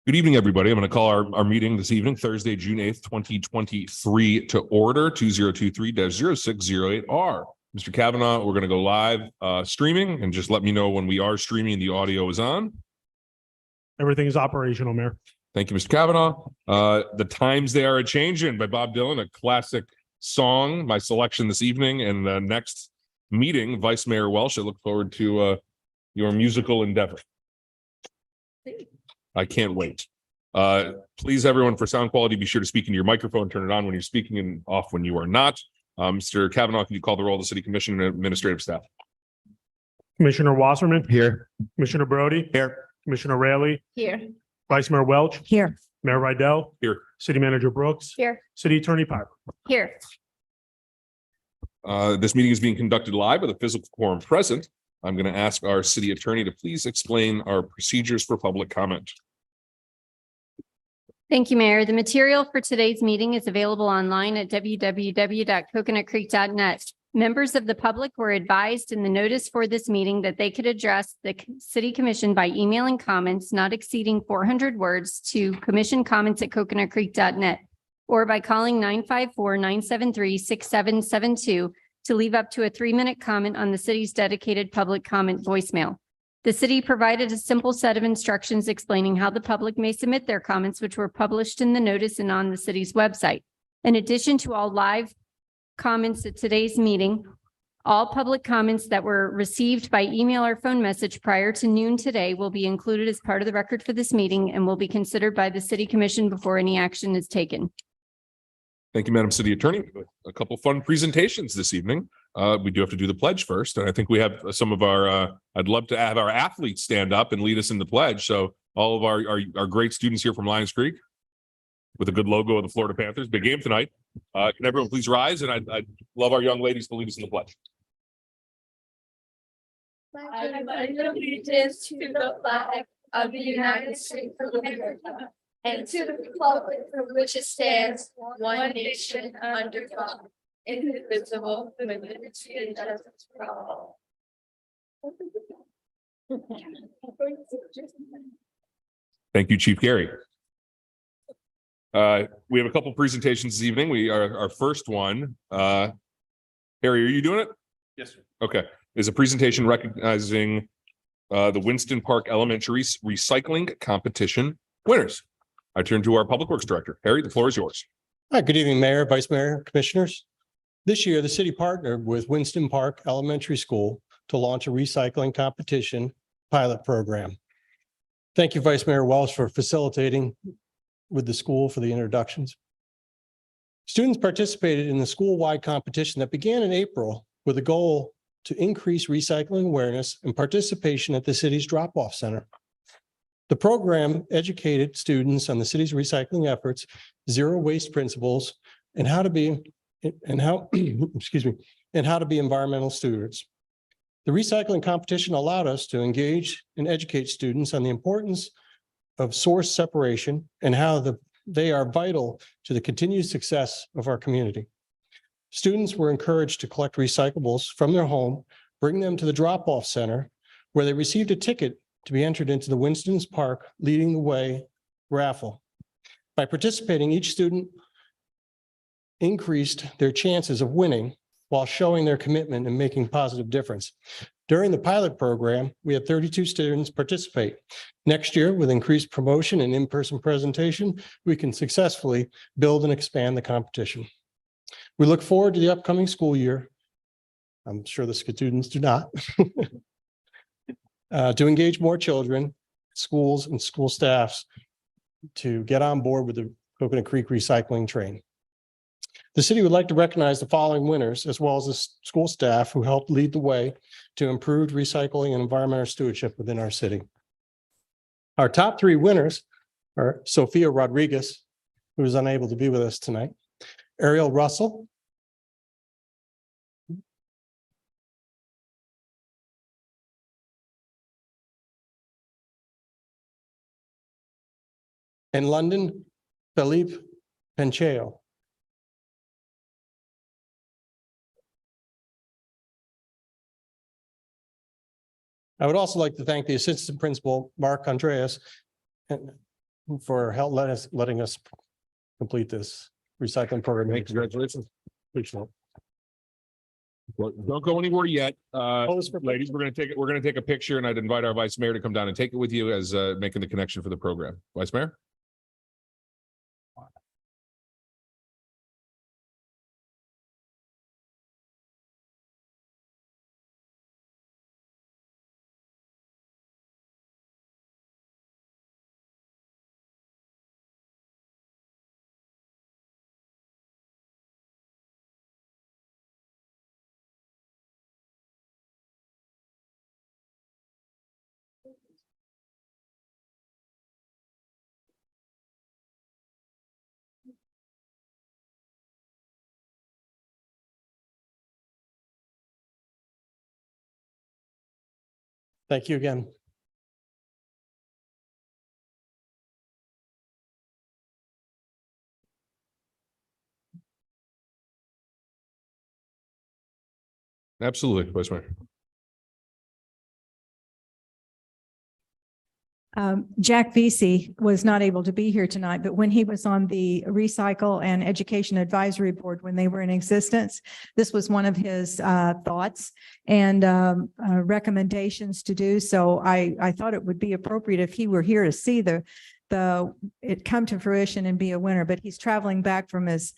Good evening, everybody. I'm going to call our meeting this evening, Thursday, June 8th, 2023 to order 2023-0608R. Mr. Kavanaugh, we're going to go live streaming, and just let me know when we are streaming and the audio is on. Everything is operational, Mayor. Thank you, Mr. Kavanaugh. The Times They Are A-Changin' by Bob Dylan, a classic song, my selection this evening. And the next meeting, Vice Mayor Welch, I look forward to your musical endeavor. I can't wait. Please, everyone, for sound quality, be sure to speak into your microphone, turn it on when you're speaking and off when you are not. Mr. Kavanaugh, can you call the roll of the City Commission and Administrative Staff? Commissioner Wasserman. Here. Commissioner Brody. Here. Commissioner Raley. Here. Vice Mayor Welch. Here. Mayor Rydell. Here. City Manager Brooks. Here. City Attorney Piper. Here. This meeting is being conducted live with a physical quorum present. I'm going to ask our city attorney to please explain our procedures for public comment. Thank you, Mayor. The material for today's meeting is available online at www.coconutcreek.net. Members of the public were advised in the notice for this meeting that they could address the City Commission by emailing comments not exceeding 400 words to commissioncomments@coconutcreek.net or by calling 954-973-6772 to leave up to a 3-minute comment on the city's dedicated public comment voicemail. The city provided a simple set of instructions explaining how the public may submit their comments, which were published in the notice and on the city's website. In addition to all live comments at today's meeting, all public comments that were received by email or phone message prior to noon today will be included as part of the record for this meeting and will be considered by the City Commission before any action is taken. Thank you, Madam City Attorney. A couple fun presentations this evening. We do have to do the pledge first, and I think we have some of our, I'd love to have our athletes stand up and lead us in the pledge. So all of our great students here from Lions Creek with a good logo of the Florida Panthers, big game tonight. Can everyone please rise? And I'd love our young ladies to lead us in the pledge. I pledge allegiance to the flag of the United States of America and to the republic for which it stands, one nation under God, indivisible, with liberty and justice for all. Thank you, Chief Gary. We have a couple presentations this evening. We are our first one. Harry, are you doing it? Yes, sir. Okay. Is a presentation recognizing the Winston Park Elementary Recycling Competition winners. I turn to our Public Works Director. Harry, the floor is yours. Hi, good evening, Mayor, Vice Mayor, Commissioners. This year, the city partnered with Winston Park Elementary School to launch a recycling competition pilot program. Thank you, Vice Mayor Welch, for facilitating with the school for the introductions. Students participated in the school-wide competition that began in April with a goal to increase recycling awareness and participation at the city's drop-off center. The program educated students on the city's recycling efforts, zero waste principles, and how to be environmental stewards. The recycling competition allowed us to engage and educate students on the importance of source separation and how they are vital to the continued success of our community. Students were encouraged to collect recyclables from their home, bring them to the drop-off center, where they received a ticket to be entered into the Winston Park Leading the Way raffle. By participating, each student increased their chances of winning while showing their commitment and making a positive difference. During the pilot program, we had 32 students participate. Next year, with increased promotion and in-person presentation, we can successfully build and expand the competition. We look forward to the upcoming school year. I'm sure the students do not. To engage more children, schools, and school staffs to get on board with the Coconut Creek recycling train. The city would like to recognize the following winners, as well as the school staff who helped lead the way to improved recycling and environmental stewardship within our city. Our top 3 winners are Sophia Rodriguez, who is unable to be with us tonight, Ariel Russell, and London Felipe Pencheo. I would also like to thank the assistant principal, Mark Andreas, and for letting us complete this recycling program. Congratulations. Well, don't go anywhere yet. Pose for Ladies, we're gonna take a picture, and I'd invite our vice mayor to come down and take it with you as making the connection for the program. Vice Mayor? Thank you again. Absolutely, Vice Mayor. Jack Vesey was not able to be here tonight, but when he was on the Recycle and Education Advisory Board, when they were in existence, this was one of his thoughts and recommendations to do. So I thought it would be appropriate if he were here to see it come to fruition and be a winner, but he's traveling back from his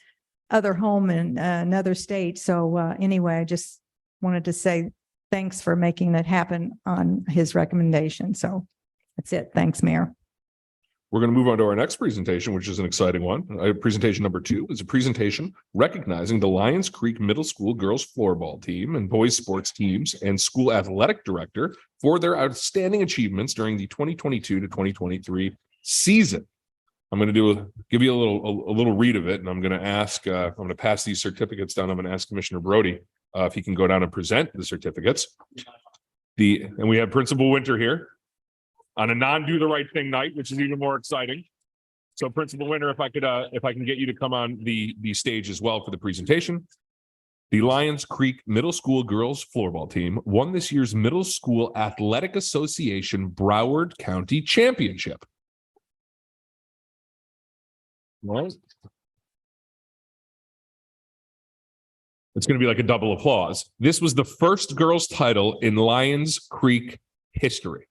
other home in another state. So anyway, I just wanted to say thanks for making that happen on his recommendation. So that's it. Thanks, Mayor. We're going to move on to our next presentation, which is an exciting one. Presentation number 2 is a presentation recognizing the Lions Creek Middle School girls floorball team and boys sports teams and school athletic director for their outstanding achievements during the 2022 to 2023 season. I'm going to give you a little read of it, and I'm going to ask, I'm going to pass these certificates down. I'm going to ask Commissioner Brody if he can go down and present the certificates. And we have Principal Winter here on a non-do the right thing night, which is even more exciting. So Principal Winter, if I can get you to come on the stage as well for the presentation. The Lions Creek Middle School girls floorball team won this year's Middle School Athletic Association Broward County Championship. Well, it's going to be like a double applause. This was the first girls' title in Lions Creek history.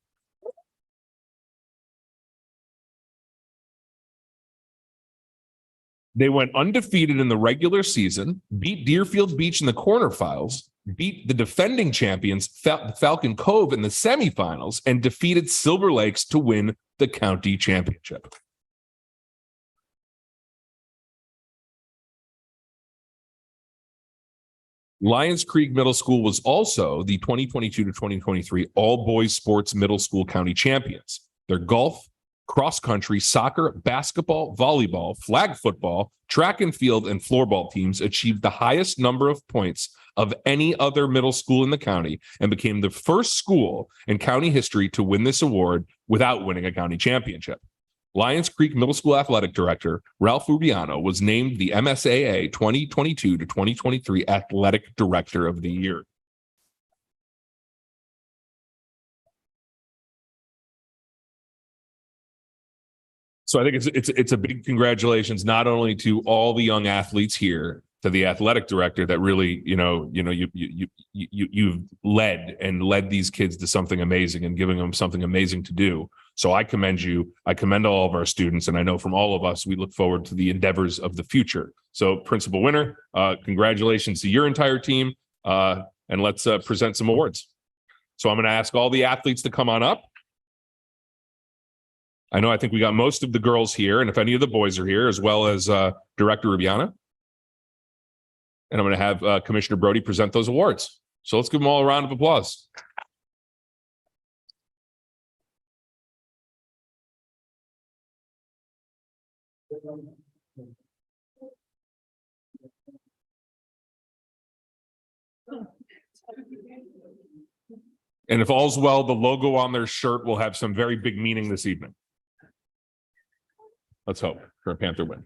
They went undefeated in the regular season, beat Deerfield Beach in the quarterfinals, beat the defending champions Falcon Cove in the semifinals, and defeated Silver Lakes to win the county championship. Lions Creek Middle School was also the 2022 to 2023 all boys sports middle school county champions. Their golf, cross country, soccer, basketball, volleyball, flag football, track and field, and floorball teams achieved the highest number of points of any other middle school in the county and became the first school in county history to win this award without winning a county championship. Lions Creek Middle School Athletic Director Ralph Rubiano was named the MSAA 2022 to 2023 Athletic Director of the Year. So I think it's a big congratulations not only to all the young athletes here, to the athletic director that really you've led these kids to something amazing and giving them something amazing to do. So I commend you. I commend all of our students, and I know from all of us, we look forward to the endeavors of the future. So Principal Winter, congratulations to your entire team, and let's present some awards. So I'm going to ask all the athletes to come on up. I think we got most of the girls here, and if any of the boys are here, as well as Director Rubiana. And I'm going to have Commissioner Brody present those awards. So let's give them all a round of applause. And if all's well, the logo on their shirt will have some very big meaning this evening. Let's hope for a Panther win.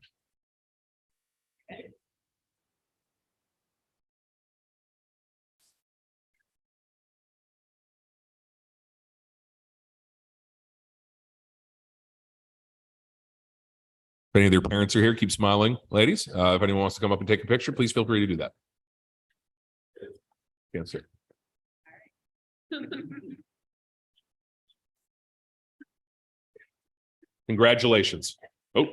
If any of their parents are here, keep smiling, ladies. If anyone wants to come up and take a picture, please feel free to do that. Yes, sir. Congratulations. Oh.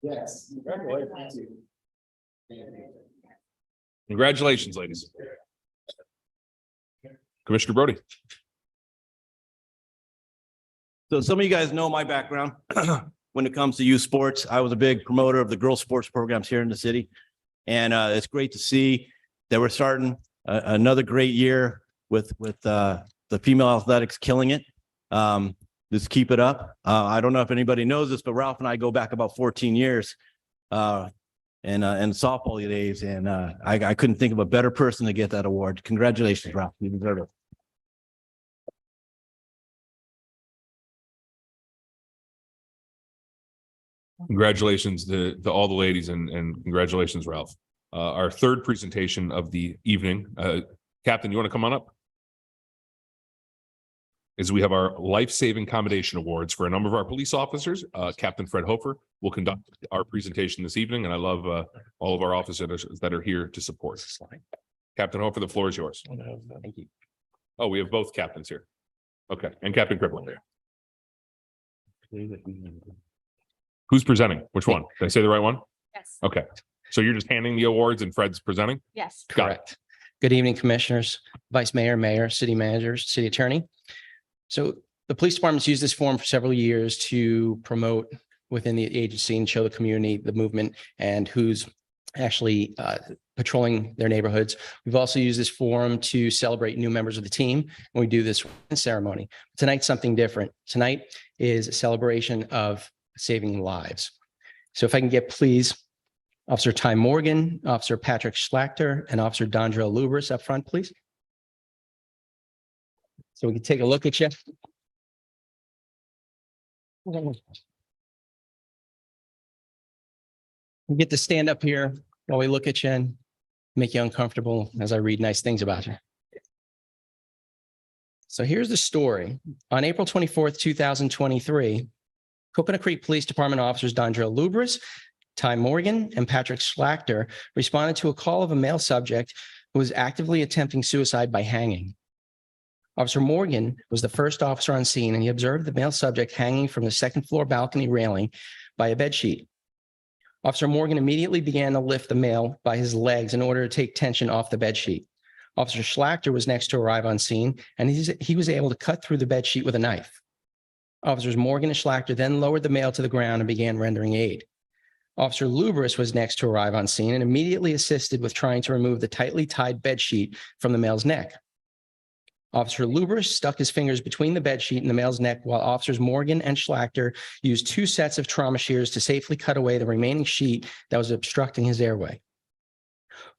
Yes. Congratulations, ladies. Commissioner Brody. So some of you guys know my background when it comes to youth sports. I was a big promoter of the girls' sports programs here in the city. And it's great to see that we're starting another great year with the female athletics killing it. Just keep it up. I don't know if anybody knows this, but Ralph and I go back about 14 years and softball days. And I couldn't think of a better person to get that award. Congratulations, Ralph. You deserve it. Congratulations to all the ladies and congratulations, Ralph. Our third presentation of the evening. Captain, you want to come on up? Is we have our life-saving combination awards for a number of our police officers. Captain Fred Hofer will conduct our presentation this evening, and I love all of our officers that are here to support. Captain Hofer, the floor is yours. Thank you. Oh, we have both captains here. Okay, and Captain Crippling. Who's presenting? Which one? Did I say the right one? Yes. Okay, so you're just handing the awards and Fred's presenting? Yes. Got it. Correct. Good evening, commissioners, vice mayor, city managers, city attorney. So the police department's used this forum for several years to promote within the agency and show the community the movement and who's actually patrolling their neighborhoods. We've also used this forum to celebrate new members of the team, and we do this ceremony. Tonight's something different. Tonight is a celebration of saving lives. So if I can get, please, Officer Ty Morgan, Officer Patrick Schlachter, and Officer Dondrell Lubris up front, please. So we can take a look at you. You get to stand up here while we look at you and make you uncomfortable as I read nice things about you. So here's the story. On April 24th, 2023, Coconut Creek Police Department officers Dondrell Lubris, Ty Morgan, and Patrick Schlachter responded to a call of a male subject who was actively attempting suicide by hanging. Officer Morgan was the first officer on scene, and he observed the male subject hanging from the second floor balcony railing by a bedsheet. Officer Morgan immediately began to lift the male by his legs in order to take tension off the bedsheet. Officer Schlachter was next to arrive on scene, and he was able to cut through the bedsheet with a knife. Officers Morgan and Schlachter then lowered the male to the ground and began rendering aid. Officer Lubris was next to arrive on scene and immediately assisted with trying to remove the tightly tied bedsheet from the male's neck. Officer Lubris stuck his fingers between the bedsheet and the male's neck, while officers Morgan and Schlachter used 2 sets of trauma shears to safely cut away the remaining sheet that was obstructing his airway.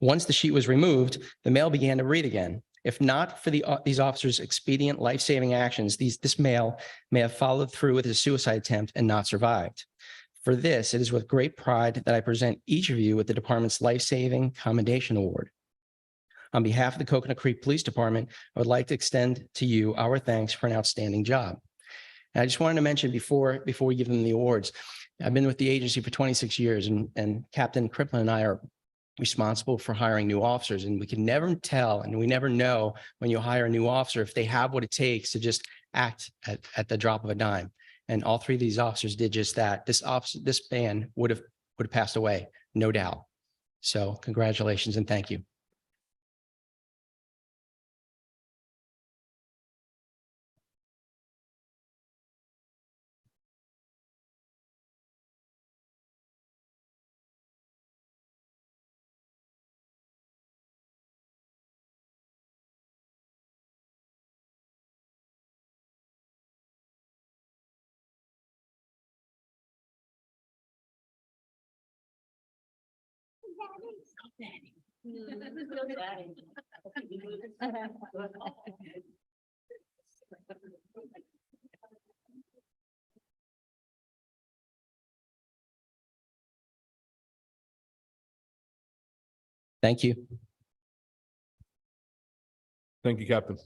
Once the sheet was removed, the male began to breathe again. If not for these officers' expedient life-saving actions, this male may have followed through with his suicide attempt and not survived. For this, it is with great pride that I present each of you with the department's Life-Saving Commendation Award. On behalf of the Coconut Creek Police Department, I would like to extend to you our thanks for an outstanding job. And I just wanted to mention before we give them the awards, I've been with the agency for 26 years, and Captain Crippling and I are responsible for hiring new officers, and we can never tell and we never know when you hire a new officer if they have what it takes to just act at the drop of a dime. And all 3 of these officers did just that. This man would have passed away, no doubt. So congratulations and thank you. Thank you. Thank you, Captain.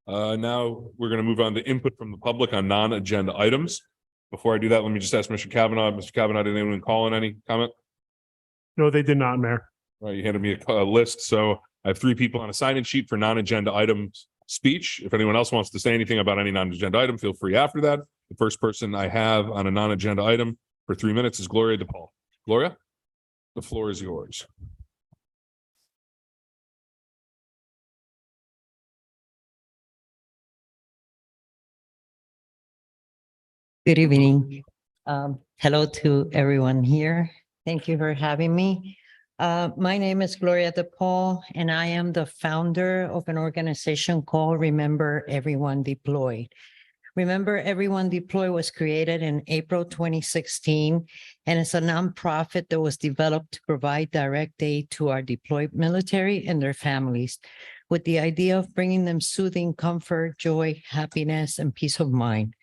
Now we're going to move on to input from the public on non-agenda items. Before I do that, let me just ask Mr. Kavanaugh. Mr. Kavanaugh, did anyone call in any comment? No, they did not, Mayor. All right, you handed me a list, so I have 3 people on a sign-in sheet for non-agenda items speech. If anyone else wants to say anything about any non-agenda item, feel free after that. The first person I have on a non-agenda item for 3 minutes is Gloria DePaul. Gloria, the floor is yours. Good evening. Hello to everyone here. Thank you for having me. My name is Gloria DePaul, and I am the founder of an organization called Remember Everyone Deployed. Remember Everyone Deployed was created in April 2016, and it's a nonprofit that was developed to provide direct aid to our deployed military and their families, with the idea of bringing them soothing comfort, joy, happiness, and peace of mind.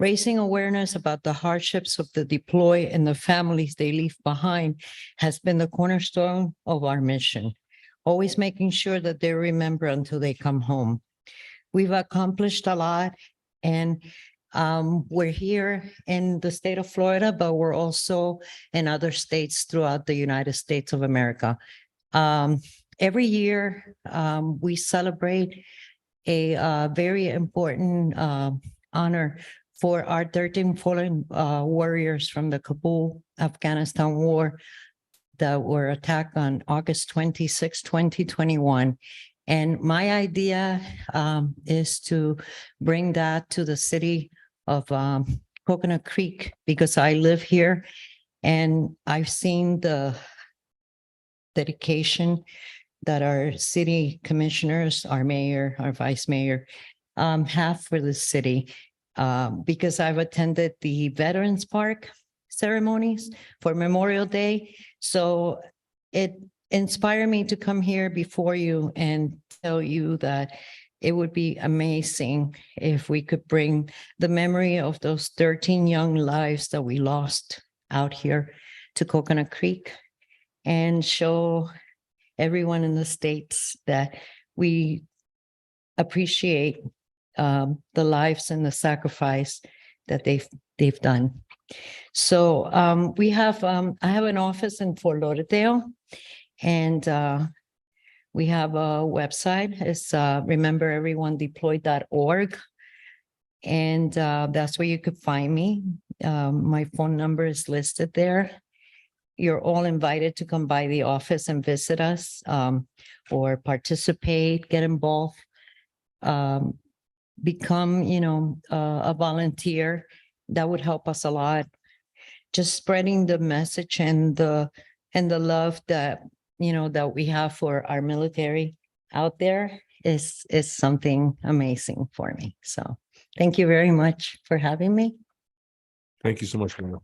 Raising awareness about the hardships of the deployed and the families they leave behind has been the cornerstone of our mission, always making sure that they remember until they come home. We've accomplished a lot, and we're here in the state of Florida, but we're also in other states throughout the United States of America. Every year, we celebrate a very important honor for our 13 fallen warriors from the Kabul, Afghanistan war that were attacked on August 26, 2021. And my idea is to bring that to the city of Coconut Creek, because I live here and I've seen the dedication that our city commissioners, our mayor, our vice mayor have for the city. Because I've attended the Veterans Park ceremonies for Memorial Day. So it inspired me to come here before you and tell you that it would be amazing if we could bring the memory of those 13 young lives that we lost out here to Coconut Creek and show everyone in the States that we appreciate the lives and the sacrifice that they've done. So we have I have an office in Fort Lauderdale, and we have a website. It's remembereveryonedeployed.org, and that's where you could find me. My phone number is listed there. You're all invited to come by the office and visit us, or participate, get involved. Become, a volunteer. That would help us a lot. Just spreading the message and the love that, that we have for our military out there is something amazing for me. So thank you very much for having me. Thank you so much, Gloria.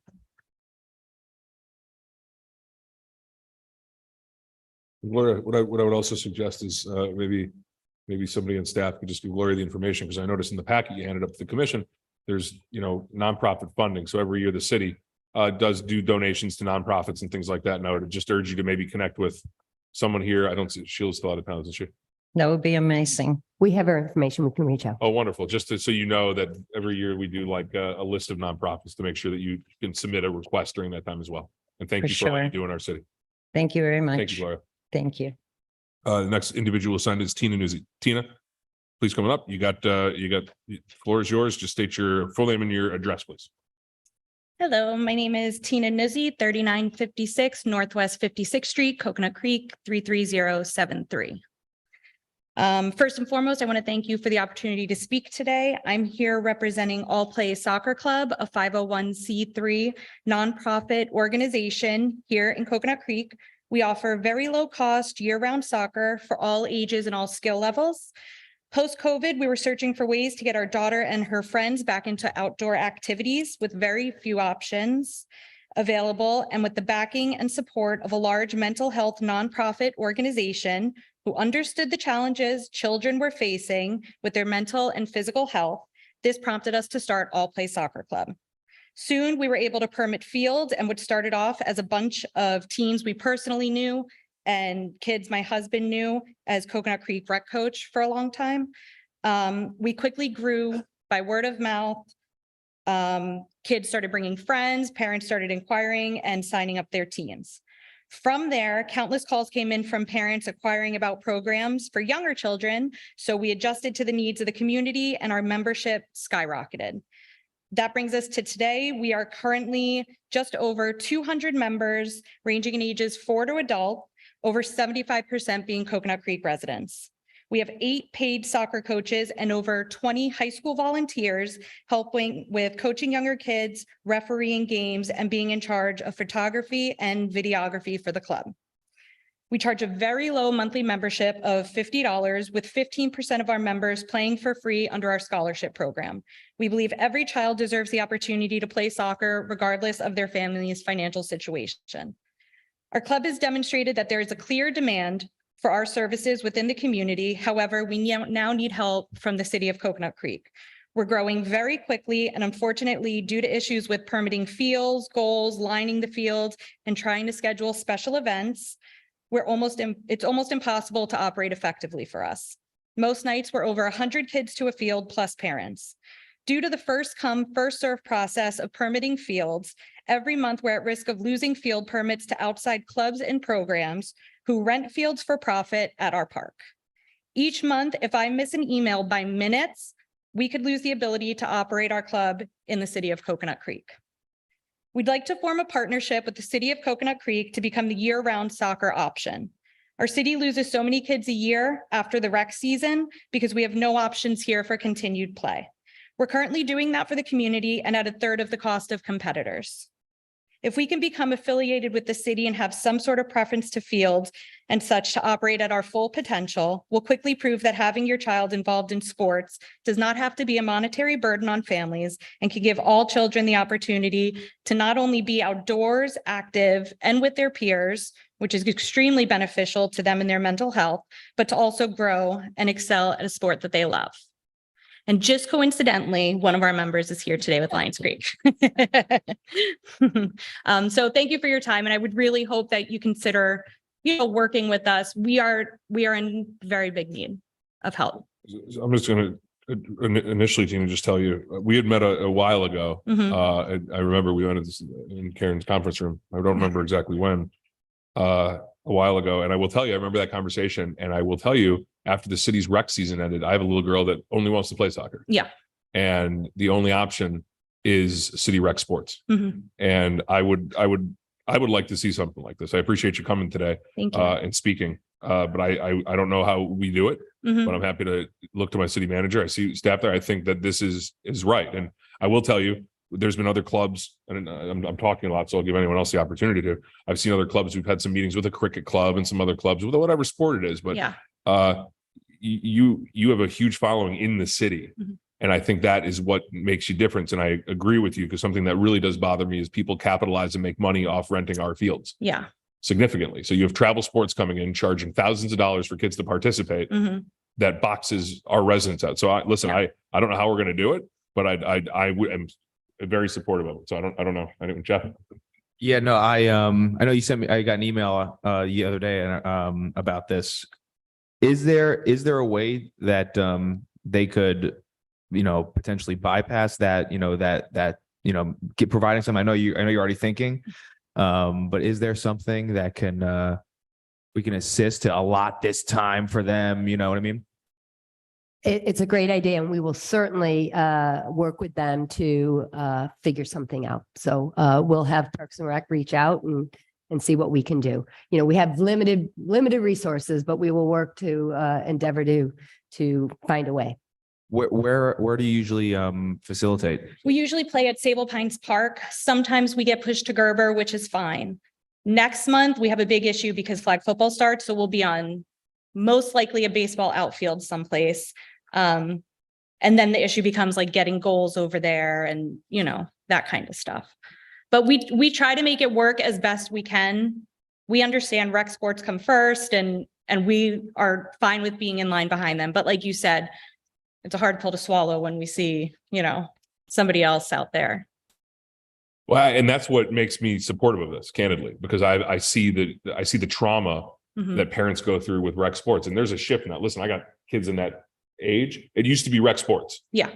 Gloria, what I would also suggest is maybe somebody on staff could just give Gloria the information, because I noticed in the packet you handed up to the commission, there's, nonprofit funding. So every year the city does do donations to nonprofits and things like that. And I would just urge you to maybe connect with someone here. I don't see, Sheila's still out of town, isn't she? That would be amazing. We have our information. We can reach out. Oh, wonderful. Just so you know that every year we do like a list of nonprofits to make sure that you can submit a request during that time as well. And thank For you for all you sure. do in our city. Thank you very much. Thank you, Gloria. Thank you. The next individual assigned is Tina Nuzzi. Tina, please come on up. You got, the floor is yours. Just state your full name and your address, please. Hello, my name is Tina Nuzzi, 3956 Northwest 56th Street, Coconut Creek, 33073. First and foremost, I want to thank you for the opportunity to speak today. I'm here representing All Play Soccer Club, a 501c3 nonprofit organization here in Coconut Creek. We offer very low cost year-round soccer for all ages and all skill levels. Post-COVID, we were searching for ways to get our daughter and her friends back into outdoor activities with very few options available, and with the backing and support of a large mental health nonprofit organization who understood the challenges children were facing with their mental and physical health. This prompted us to start All Play Soccer Club. Soon, we were able to permit field, and what started off as a bunch of teams we personally knew and kids my husband knew as Coconut Creek rec coach for a long time. We quickly grew by word of mouth. Kids started bringing friends, parents started inquiring and signing up their teams. From there, countless calls came in from parents inquiring about programs for younger children. So we adjusted to the needs of the community and our membership skyrocketed. That brings us to today. We are currently just over 200 members ranging in ages 4 to adult, over 75% being Coconut Creek residents. We have 8 paid soccer coaches and over 20 high school volunteers helping with coaching younger kids, refereeing games, and being in charge of photography and videography for the club. We charge a very low monthly membership of $50, with 15% of our members playing for free under our scholarship program. We believe every child deserves the opportunity to play soccer regardless of their family's financial situation. Our club has demonstrated that there is a clear demand for our services within the community. However, we now need help from the city of Coconut Creek. We're growing very quickly, and unfortunately, due to issues with permitting fields, goals, lining the fields, and trying to schedule special events, it's almost impossible to operate effectively for us. Most nights we're over 100 kids to a field plus parents. Due to the first come, first serve process of permitting fields, every month we're at risk of losing field permits to outside clubs and programs who rent fields for profit at our park. Each month, if I miss an email by minutes, we could lose the ability to operate our club in the city of Coconut Creek. We'd like to form a partnership with the city of Coconut Creek to become the year-round soccer option. Our city loses so many kids a year after the rec season because we have no options here for continued play. We're currently doing that for the community and at a third of the cost of competitors. If we can become affiliated with the city and have some sort of preference to fields and such to operate at our full potential, we'll quickly prove that having your child involved in sports does not have to be a monetary burden on families and can give all children the opportunity to not only be outdoors, active, and with their peers, which is extremely beneficial to them and their mental health, but to also grow and excel at a sport that they love. And just coincidentally, one of our members is here today with Lions Creek. So thank you for your time. And I would really hope that you consider, working with us. We are in very big need of help. I'm just going to initially, Tina, just tell you, we had met a while ago. Mhm. I remember we went to this in Karen's conference room. I don't remember exactly when, a while ago. And I will tell you, I remember that conversation. And I will tell you, after the city's rec season ended, I have a little girl that only wants to play soccer. Yeah. And the only option is city rec sports. Mhm. And I would like to see something like this. I appreciate you coming today Thank you. and speaking. But I don't know how we do it, Mhm. but I'm happy to look to my city manager. I see staff there. I think that this is right. And I will tell you, there's been other clubs, and I'm talking a lot, so I'll give anyone else the opportunity to. I've seen other clubs. We've had some meetings with a cricket club and some other clubs with whatever sport it is. But Yeah. you have a huge following in the city. Mhm. And I think that is what makes you different. And I agree with you, because something that really does bother me is people capitalize and make money off renting our fields Yeah. significantly. So you have travel sports coming in, charging thousands of dollars for kids to participate. Mhm. That boxes our residents out. So I don't know how we're going to do it, but I am very supportive of it. So I don't know. Jeff. Yeah, no, I know you sent me, I got an email the other day about this. Is there a way that they could, potentially bypass that, get providing some, I know you're already thinking, but is there something that we can assist to allot this time for them? You know what I mean? It's a great idea, and we will certainly work with them to figure something out. So we'll have Parks and Rec reach out and see what we can do. We have limited resources, but we will work to endeavor to find a way. Where do you usually facilitate? We usually play at Sable Pines Park. Sometimes we get pushed to Gerber, which is fine. Next month, we have a big issue because flag football starts, so we'll be on most likely a baseball outfield someplace. And then the issue becomes like getting goals over there and, that kind of stuff. But we try to make it work as best we can. We understand rec sports come first and we are fine with being in line behind them. But like you said, it's a hard pill to swallow when we see, somebody else out there. Well, and that's what makes me supportive of this, candidly, because I see the trauma Mhm. that parents go through with rec sports. And there's a shift now. Listen, I got kids in that age. It used to be rec sports. Yeah.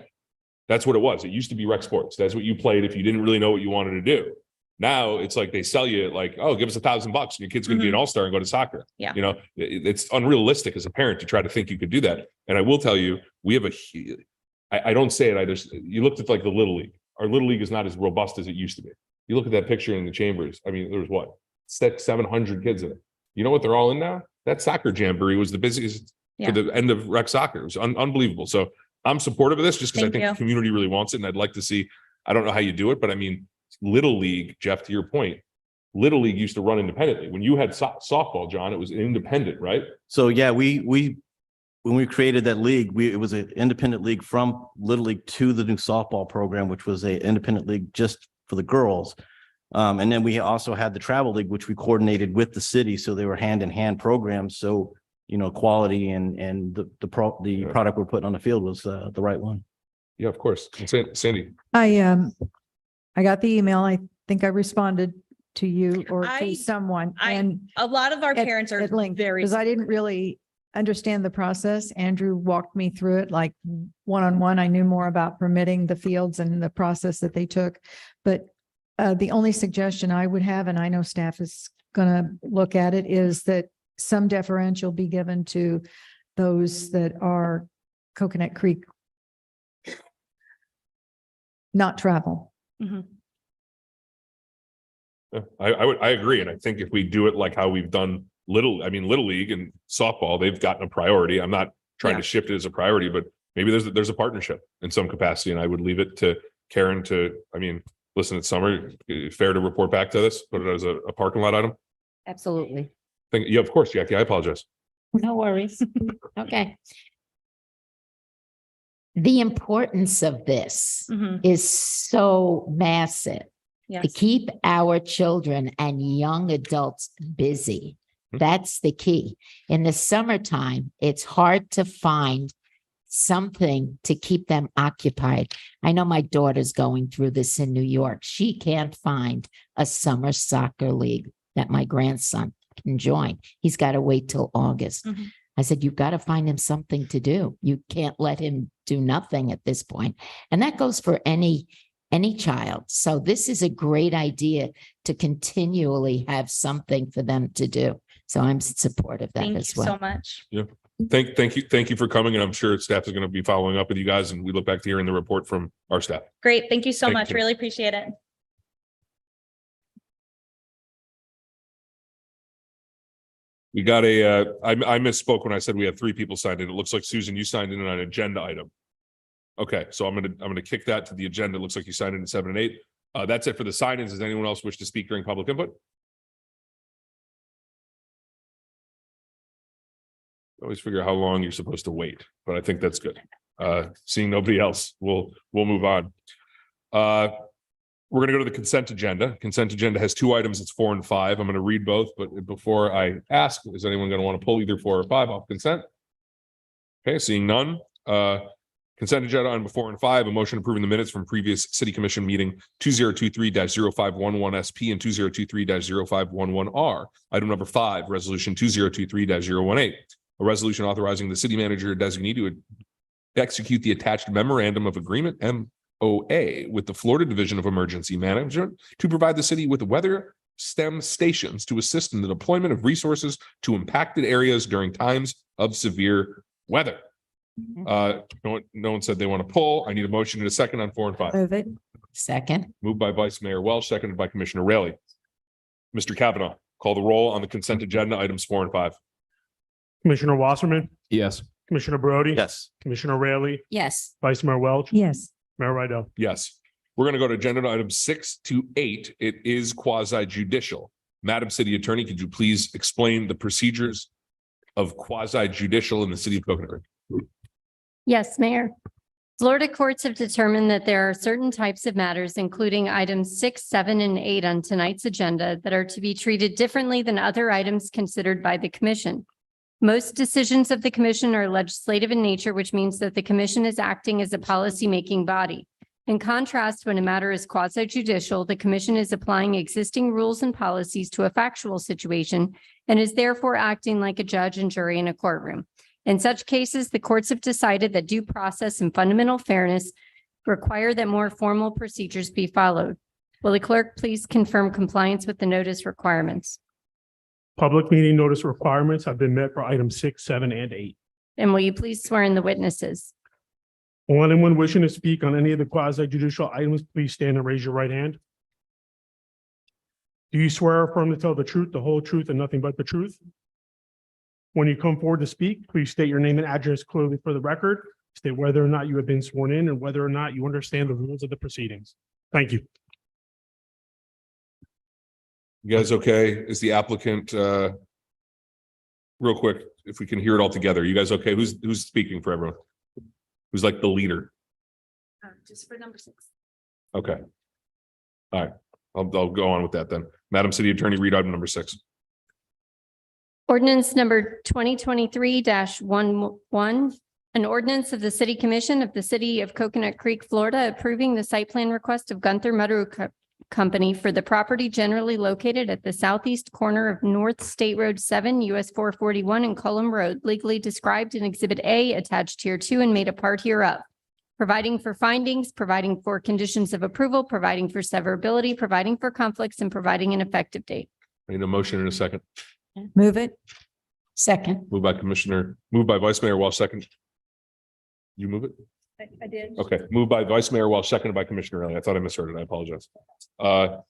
That's what it was. It used to be rec sports. That's what you played if you didn't really know what you wanted to do. Now it's like they sell you like, oh, give us $1,000 and your kid's going to be an all-star and go to soccer. Yeah. You know, it's unrealistic as a parent to try to think you could do that. And I will tell you, we have I don't say it. I just, you looked at like the Little League. Our Little League is not as robust as it used to be. You look at that picture in the chambers. I mean, there was what, 700 kids in it. You know what they're all in now? That soccer jamboree was the busiest Yeah. for the end of rec soccer. It was unbelievable. So I'm supportive of this just because I Thank think you. the community really wants it. And I'd like to see, I don't know how you do it, but I mean, Little League, Jeff, to your point, Little League used to run independently. When you had softball, John, it was independent, right? So yeah, we when we created that league, it was an independent league from Little League to the new softball program, which was a independent league just for the girls. And then we also had the travel league, which we coordinated with the city. So they were hand in hand programs. So, you know, quality and the product we're putting on the field was the right one. Yeah, of course. And Sandy, I got the email. I think I responded to you or I- to someone I- and A lot of our At- parents are at length, very. because I didn't really understand the process. Andrew walked me through it like one-on-one. I knew more about permitting the fields and the process that they took. But the only suggestion I would have, and I know staff is going to look at it, is that some deferential be given to those that are Coconut Creek not travel. Mhm. yeah, I agree. And I think if we do it like how we've done Little League and softball, they've gotten a priority. I'm not trying to shift it as a priority, but maybe there's a partnership in some capacity. And I would leave it to Karen listen, it's summer, fair to report back to this, put it as a parking lot item. Absolutely. Yeah, of course, Jackie, I apologize. No worries. Okay. The importance of this Mhm. is so massive to Yes. keep our children and young adults busy. That's the key. In the summertime, it's hard to find something to keep them occupied. I know my daughter's going through this in New York. She can't find a summer soccer league that my grandson can join. He's got to wait till August. Mhm. I said, you've got to find him something to do. You can't let him do nothing at this point. And that goes for any child. So this is a great idea to continually have something for them to do. So I'm supportive of that Thank you as well. so much. Thank you for coming. And I'm sure staff is going to be following up with you guys. And we look back to hearing the report from our staff. Great. Thank you so Thank much. you. Really appreciate it. We got I misspoke when I said we had 3 people signed in. It looks like Susan, you signed in on an agenda item. Okay, so I'm gonna kick that to the agenda. It looks like you signed in at 7 and 8. That's it for the sign-ins. Does anyone else wish to speak during public input? Always figure out how long you're supposed to wait, but I think that's good. Seeing nobody else, we'll move on. We're going to go to the consent agenda. Consent agenda has 2 items. It's 4 and 5. I'm going to read both, but before I ask, is anyone going to want to pull either 4 or 5 off consent? Okay, seeing none. Consent agenda on 4 and 5, a motion approving the minutes from previous city commission meeting 2023-0511 SP and 2023-0511 R. Item number 5, resolution 2023-018, a resolution authorizing the city manager designee to execute the attached memorandum of agreement, MOA, with the Florida Division of Emergency Management to provide the city with weather STEM stations to assist in the deployment of resources to impacted areas during times of severe weather. No one said they want to pull. I need a motion and a second on 4 and 5. Move it. Second, Moved by Vice Mayor Welch, seconded by Commissioner Raley. Mr. Kavanaugh, call the roll on the consent agenda items 4 and 5. Commissioner Wasserman, Yes. Commissioner Brody. Yes. Commissioner Raley, yes. Vice Mayor Welch, Yes. Mayor Rydell. Yes. We're going to go to agenda items 6 to 8. It is quasi judicial. Madam City Attorney, could you please explain the procedures of quasi judicial in the city of Coconut Creek? Yes, Mayor. Florida courts have determined that there are certain types of matters, including items 6, 7, and 8 on tonight's agenda, that are to be treated differently than other items considered by the commission. Most decisions of the commission are legislative in nature, which means that the commission is acting as a policymaking body. In contrast, when a matter is quasi judicial, the commission is applying existing rules and policies to a factual situation and is therefore acting like a judge and jury in a courtroom. In such cases, the courts have decided that due process and fundamental fairness require that more formal procedures be followed. Will the clerk please confirm compliance with the notice requirements? Public meeting notice requirements have been met for items 6, 7, and 8. And will you please swear in the witnesses? Will anyone wishing to speak on any of the quasi judicial items, please stand and raise your right hand. Do you swear or affirm to tell the truth, the whole truth, and nothing but the truth? When you come forward to speak, please state your name and address clearly for the record. State whether or not you have been sworn in and whether or not you understand the rules of the proceedings. Thank you. You guys okay? Is the applicant, real quick, if we can hear it all together, you guys okay? Who's speaking for everyone? Who's like the leader? Just for number 6. Okay. All right, I'll go on with that then. Madam City Attorney, read item number 6. Ordinance number 2023-11, an ordinance of the City Commission of the City of Coconut Creek, Florida, approving the site plan request of Gunther Motor Company for the property generally located at the southeast corner of North State Road 7, US 441 and Cullum Road, legally described in Exhibit A attached here to and made a part hereof, providing for findings, providing for conditions of approval, providing for severability, providing for conflicts, and providing an effective date. I need a motion in a second. Move it. Second. Moved by Vice Mayor Walsh, second. You move it? I did. Okay, moved by Vice Mayor Walsh, seconded by Commissioner Elliott. I thought I misheard it. I apologize. Are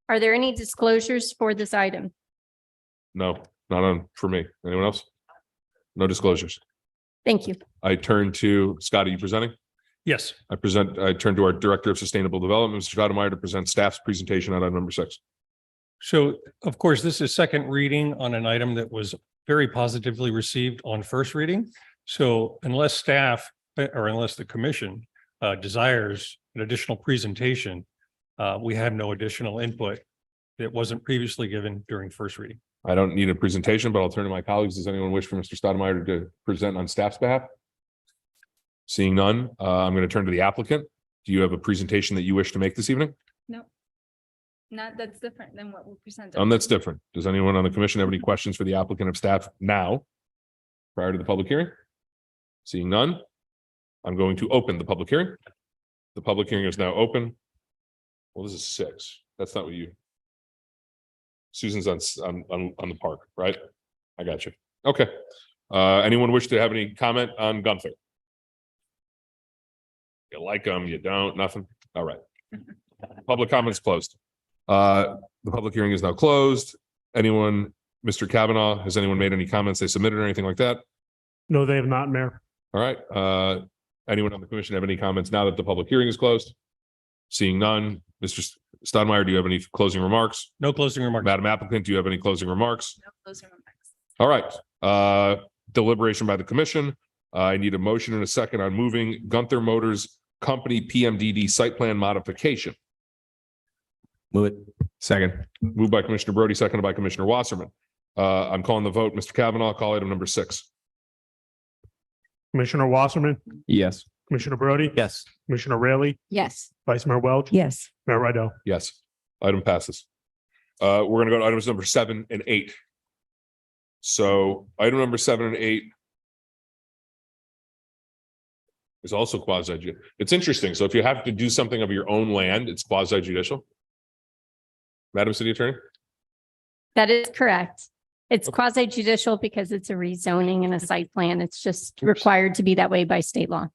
there any disclosures for this item? No, not on for me. Anyone else? No disclosures. Thank you. I turn to Scott. Are you presenting? Yes. I turn to our Director of Sustainable Development, Mr. Stoudemire, to present staff's presentation on item number 6. So, of course, this is second reading on an item that was very positively received on first reading. So unless staff or unless the commission desires an additional presentation, we have no additional input that wasn't previously given during first reading. I don't need a presentation, but I'll turn to my colleagues. Does anyone wish for Mr. Stoudemire to present on staff's behalf? Seeing none, I'm going to turn to the applicant. Do you have a presentation that you wish to make this evening? No. Not, that's different than what we presented. That's different. Does anyone on the commission have any questions for the applicant of staff now, prior to the public hearing? Seeing none, I'm going to open the public hearing. The public hearing is now open. Well, this is 6. That's not what you. Susan's on the park, right? I got you. Okay. Anyone wish to have any comment on Gunther? You like them, you don't, nothing? All right. Public comments closed. The public hearing is now closed. Anyone, Mr. Kavanaugh, has anyone made any comments they submitted or anything like that? No, they have not, Mayor. All right. Anyone on the commission have any comments now that the public hearing is closed? Seeing none, Mr. Stoudemire, do you have any closing remarks? No closing remarks. Madam applicant, do you have any closing remarks? No closing remarks. All right. Deliberation by the commission. I need a motion and a second on moving Gunther Motors Company PMDD site plan modification. Move it. Second. Moved by Commissioner Brody, seconded by Commissioner Wasserman. I'm calling the vote. Mr. Kavanaugh, call item number 6. Commissioner Wasserman, Yes. Commissioner Brody, Yes. Commissioner Raley, Yes. Vice Mayor Welch, Yes. Mayor Rydell. Yes, item passes. We're going to go to items number 7 and 8. So item number 7 and 8 is also quasi. It's interesting. So if you have to do something of your own land, it's quasi judicial. Madam City Attorney? That is correct. It's quasi judicial because it's a rezoning and a site plan. It's just required to be that way by state law.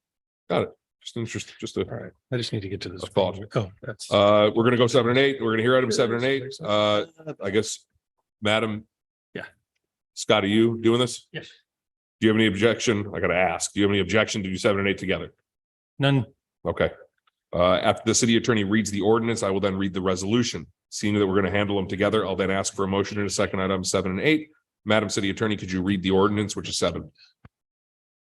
Got it. Just interesting. Just a. All right. I just need to get to this. A thought. Oh, that's. We're going to go 7 and 8. We're going to hear item 7 and 8. I guess, Madam. Yeah. Scott, are you doing this? Yes. Do you have any objection? I got to ask, do you have any objection to do 7 and 8 together? None. Okay. After the city attorney reads the ordinance, I will then read the resolution. Seeing that we're going to handle them together, I'll then ask for a motion in a second on items 7 and 8. Madam City Attorney, could you read the ordinance, which is 7?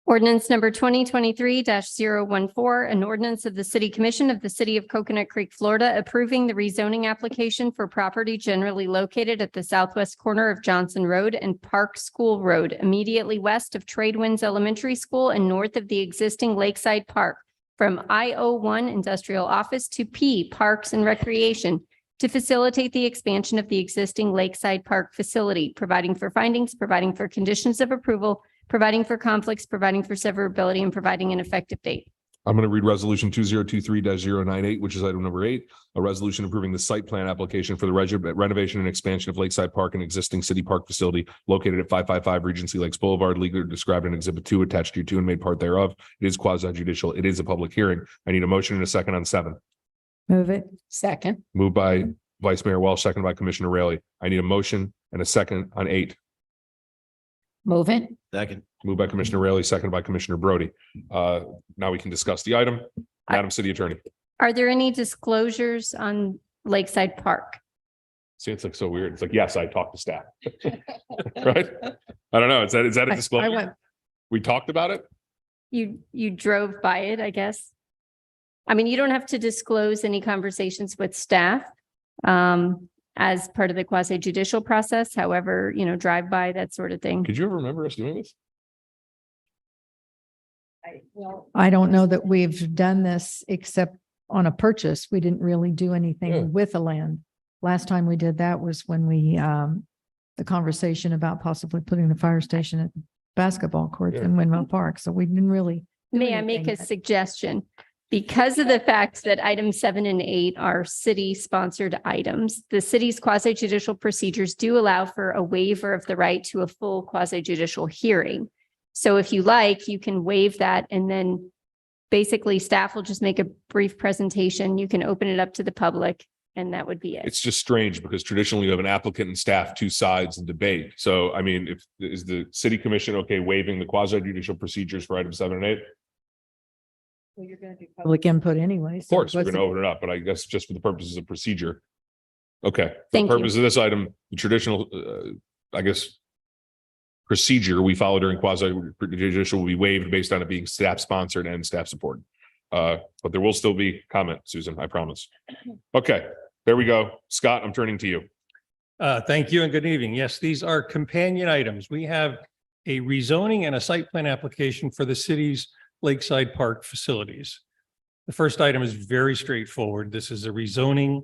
Ordinance number 2023-014, an ordinance of the City Commission of the City of Coconut Creek, Florida, approving the rezoning application for property generally located at the southwest corner of Johnson Road and Park School Road, immediately west of Tradewinds Elementary School and north of the existing Lakeside Park, from I-01 Industrial Office to P Parks and Recreation, to facilitate the expansion of the existing Lakeside Park facility, providing for findings, providing for conditions of approval, providing for conflicts, providing for severability, and providing an effective date. I'm going to read resolution 2023-098, which is item number 8, a resolution approving the site plan application for the renovation and expansion of Lakeside Park, an existing city park facility located at 555 Regency Lakes Boulevard, legally described in Exhibit 2 attached to 2 and made part thereof. It is quasi judicial. It is a public hearing. I need a motion and a second on 7. Move it. Second. Moved by Vice Mayor Welch, second by Commissioner Raley. I need a motion and a second on 8. Move it. Second. Moved by Commissioner Raley, second by Commissioner Brody. Now we can discuss the item. Madam City Attorney. Are there any disclosures on Lakeside Park? See, it's like so weird. It's like, yes, I talked to staff. Right? I don't know. Is that a disclosure? We talked about it? You drove by it, I guess. I mean, you don't have to disclose any conversations with staff as part of the quasi judicial process. However, drive by, that sort of thing. Could you ever remember us doing this? I don't know that we've done this except on a purchase. We didn't really do Yeah. anything with the land. Last time we did that was when we, the conversation about possibly putting the fire station at basketball courts Yeah. in Windmill Park. So we didn't really. do May I make anything a yet. suggestion? Because of the fact that items 7 and 8 are city-sponsored items, the city's quasi-judicial procedures do allow for a waiver of the right to a full quasi-judicial hearing. So if you like, you can waive that, and then basically staff will just make a brief presentation. You can open it up to the public, and that would be it. It's just strange because traditionally you have an applicant and staff, 2 sides and debate. So, I mean, is the city commission okay waiving the quasi judicial procedures for items 7 and 8? Well, you're going to do public input anyway. Of course, we're going to open it up, but I guess just for the purposes of procedure. Okay. For the Thank you. purpose of this item, the traditional, I guess, procedure we follow during quasi judicial will be waived based on it being staff sponsored and staff supported. But there will still be comment, Susan, I promise. Okay, there we go. Scott, I'm turning to you. Thank you and good evening. Yes, these are companion items. We have a rezoning and a site plan application for the city's Lakeside Park facilities. The first item is very straightforward. This is a rezoning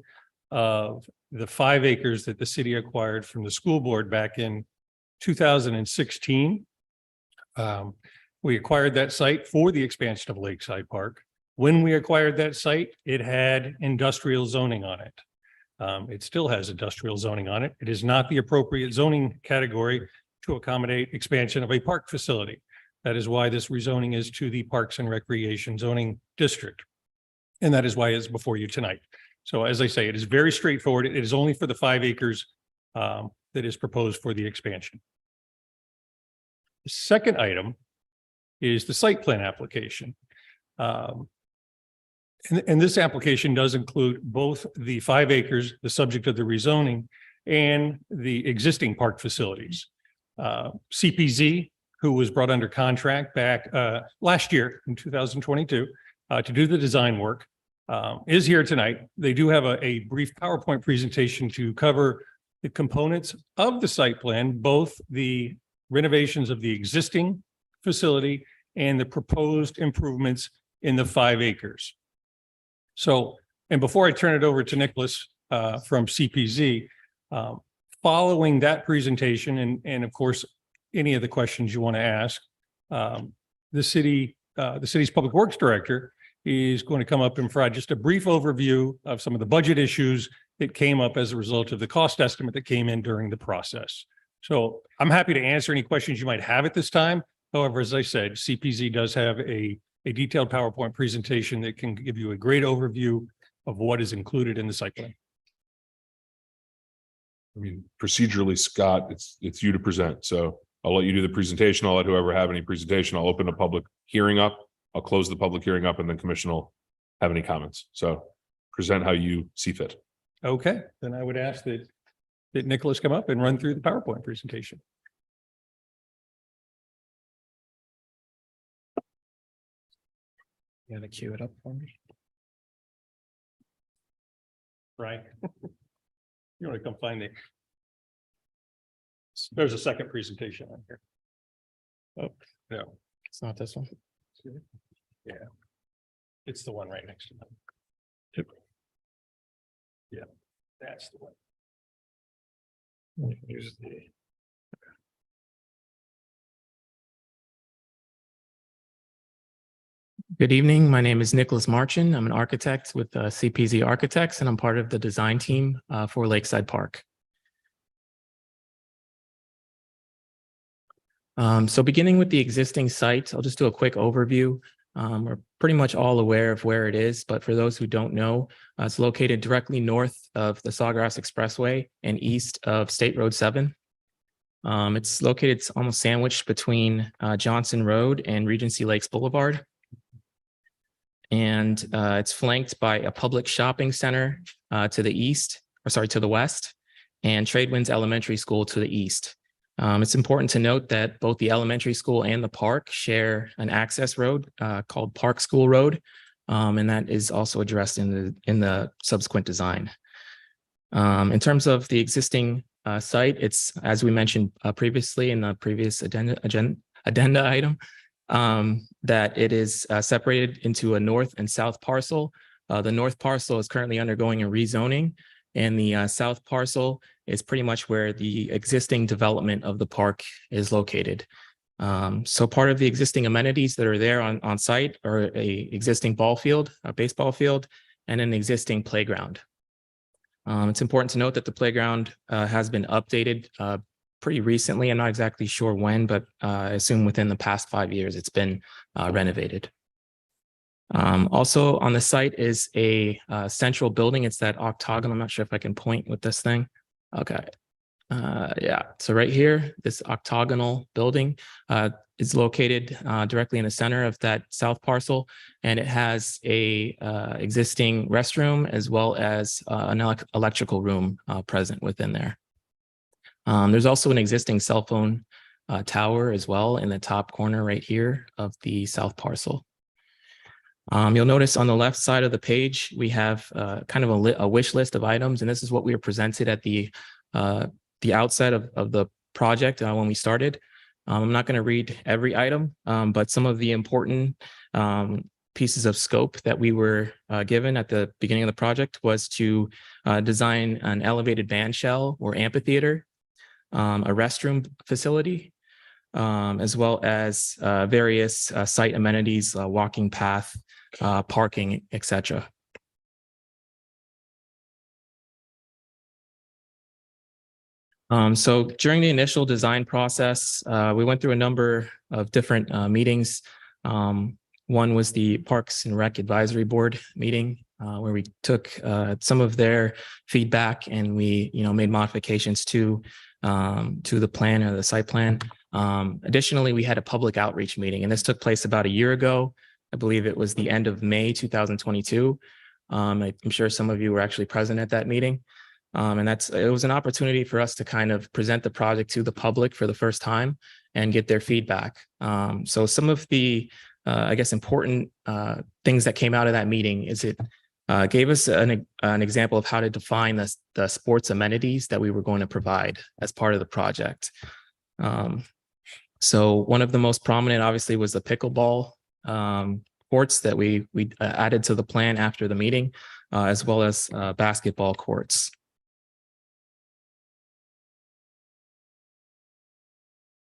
of the 5 acres that the city acquired from the school board back in 2016. We acquired that site for the expansion of Lakeside Park. When we acquired that site, it had industrial zoning on it. It still has industrial zoning on it. It is not the appropriate zoning category to accommodate expansion of a park facility. That is why this rezoning is to the Parks and Recreation zoning district. And that is why it's before you tonight. So as I say, it is very straightforward. It is only for the 5 acres that is proposed for the expansion. The second item is the site plan application. And this application does include both the 5 acres, the subject of the rezoning, and the existing park facilities. CPZ, who was brought under contract back last year in 2022 to do the design work, is here tonight. They do have a brief PowerPoint presentation to cover the components of the site plan, both the renovations of the existing facility and the proposed improvements in the 5 acres. So, and before I turn it over to Nicholas from CPZ, following that presentation and of course, any of the questions you want to ask, the city's public works director is going to come up and provide just a brief overview of some of the budget issues that came up as a result of the cost estimate that came in during the process. So I'm happy to answer any questions you might have at this time. However, as I said, CPZ does have a detailed PowerPoint presentation that can give you a great overview of what is included in the site plan. I mean, procedurally, Scott, it's you to present. So I'll let you do the presentation. I'll let whoever have any presentation. I'll open a public hearing up. I'll close the public hearing up and then commission will have any comments. So present how you see fit. Okay, then I would ask that Nicholas come up and run through the PowerPoint presentation. You gotta cue it up for me. Right. You want to come find it? There's a second presentation on here. Oh, no, It's not this one. yeah. It's the one right next to it. Yep. Yeah. That's the one. Here's the. Good evening. My name is Nicholas Marchin. I'm an architect with CPZ Architects, and I'm part of the design team for Lakeside Park. So beginning with the existing site, I'll just do a quick overview. We're pretty much all aware of where it is, but for those who don't know, it's located directly north of the Sawgrass Expressway and east of State Road 7. It's located almost sandwiched between Johnson Road and Regency Lakes Boulevard. And it's flanked by a public shopping center to the west, and Tradewinds Elementary School to the east. It's important to note that both the elementary school and the park share an access road called Park School Road, and that is also addressed in the subsequent design. In terms of the existing site, it's, as we mentioned previously in the previous addenda item, that it is separated into a north and south parcel. The north parcel is currently undergoing a rezoning, and the south parcel is pretty much where the existing development of the park is located. So part of the existing amenities that are there on site are a existing ball field, a baseball field, and an existing playground. It's important to note that the playground has been updated pretty recently. I'm not exactly sure when, but I assume within the past 5 years, it's been renovated. Also on the site is a central building. It's that octagon. I'm not sure if I can point with this thing. Okay. Yeah. So right here, this octagonal building is located directly in the center of that south parcel, and it has a existing restroom as well as an electrical room present within there. There's also an existing cell phone tower as well in the top corner right here of the south parcel. You'll notice on the left side of the page, we have kind of a wish list of items, and this is what we were presented at the outset of the project when we started. I'm not going to read every item, but some of the important pieces of scope that we were given at the beginning of the project was to design an elevated band shell or amphitheater, a restroom facility, as well as various site amenities, walking path, parking, etc. So during the initial design process, we went through a number of different meetings. One was the Parks and Rec Advisory Board meeting, where we took some of their feedback and we, made modifications to the plan or the site plan. Additionally, we had a public outreach meeting, and this took place about a year ago. I believe it was the end of May 2022. I'm sure some of you were actually present at that meeting. And it was an opportunity for us to kind of present the project to the public for the first time and get their feedback. So some of the, important things that came out of that meeting is it gave us an example of how to define the sports amenities that we were going to provide as part of the project. So one of the most prominent, obviously, was the pickleball courts that we added to the plan after the meeting, as well as basketball courts.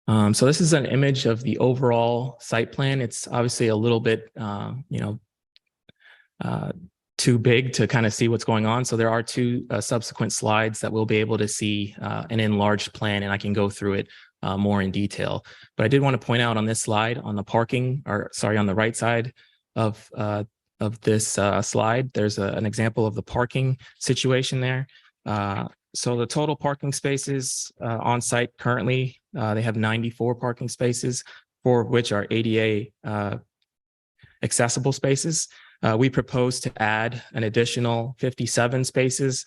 So this is an image of the overall site plan. It's obviously a little bit, too big to kind of see what's going on. So there are two subsequent slides that we'll be able to see an enlarged plan, and I can go through it more in detail. But I did want to point out on this slide, on the on the right side of this slide, there's an example of the parking situation there. So the total parking spaces on site currently, they have 94 parking spaces, 4 of which are ADA accessible spaces. We propose to add an additional 57 spaces,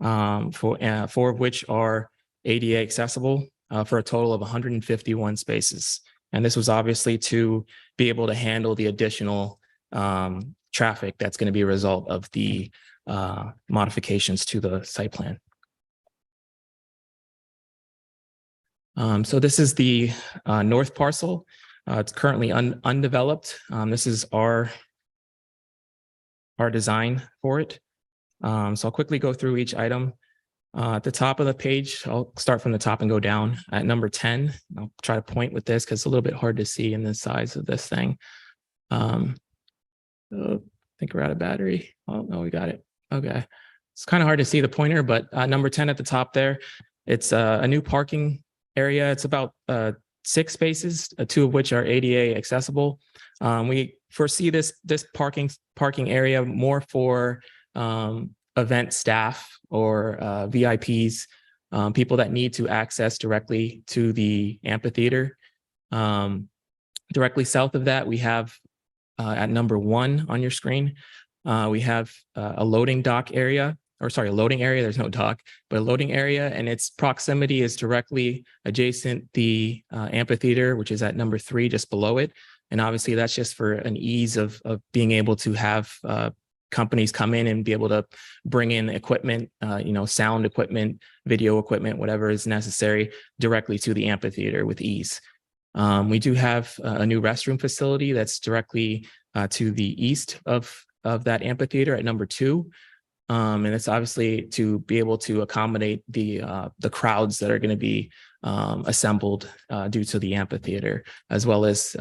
4 of which are ADA accessible, for a total of 151 spaces. And this was obviously to be able to handle the additional traffic that's going to be a result of the modifications to the site plan. So this is the north parcel. It's currently undeveloped. This is our design for it. So I'll quickly go through each item. At the top of the page, I'll start from the top and go down. At number 10, I'll try to point with this because it's a little bit hard to see in the size of this thing. I think we're out of battery. Oh, no, we got it. Okay. It's kind of hard to see the pointer, but number 10 at the top there, it's a new parking area. It's about 6 spaces, 2 of which are ADA accessible. We foresee this parking area more for event staff or VIPs, people that need to access directly to the amphitheater. Directly south of that, we have at number 1 on your screen, we have a loading dock area, or sorry, a loading area. There's no dock, but a loading area, and its proximity is directly adjacent the amphitheater, which is at number 3, just below it. And obviously, that's just for an ease of being able to have companies come in and be able to bring in equipment, sound equipment, video equipment, whatever is necessary directly to the amphitheater with ease. We do have a new restroom facility that's directly to the east of that amphitheater at number 2. And it's obviously to be able to accommodate the crowds that are going to be assembled due to the amphitheater, as well as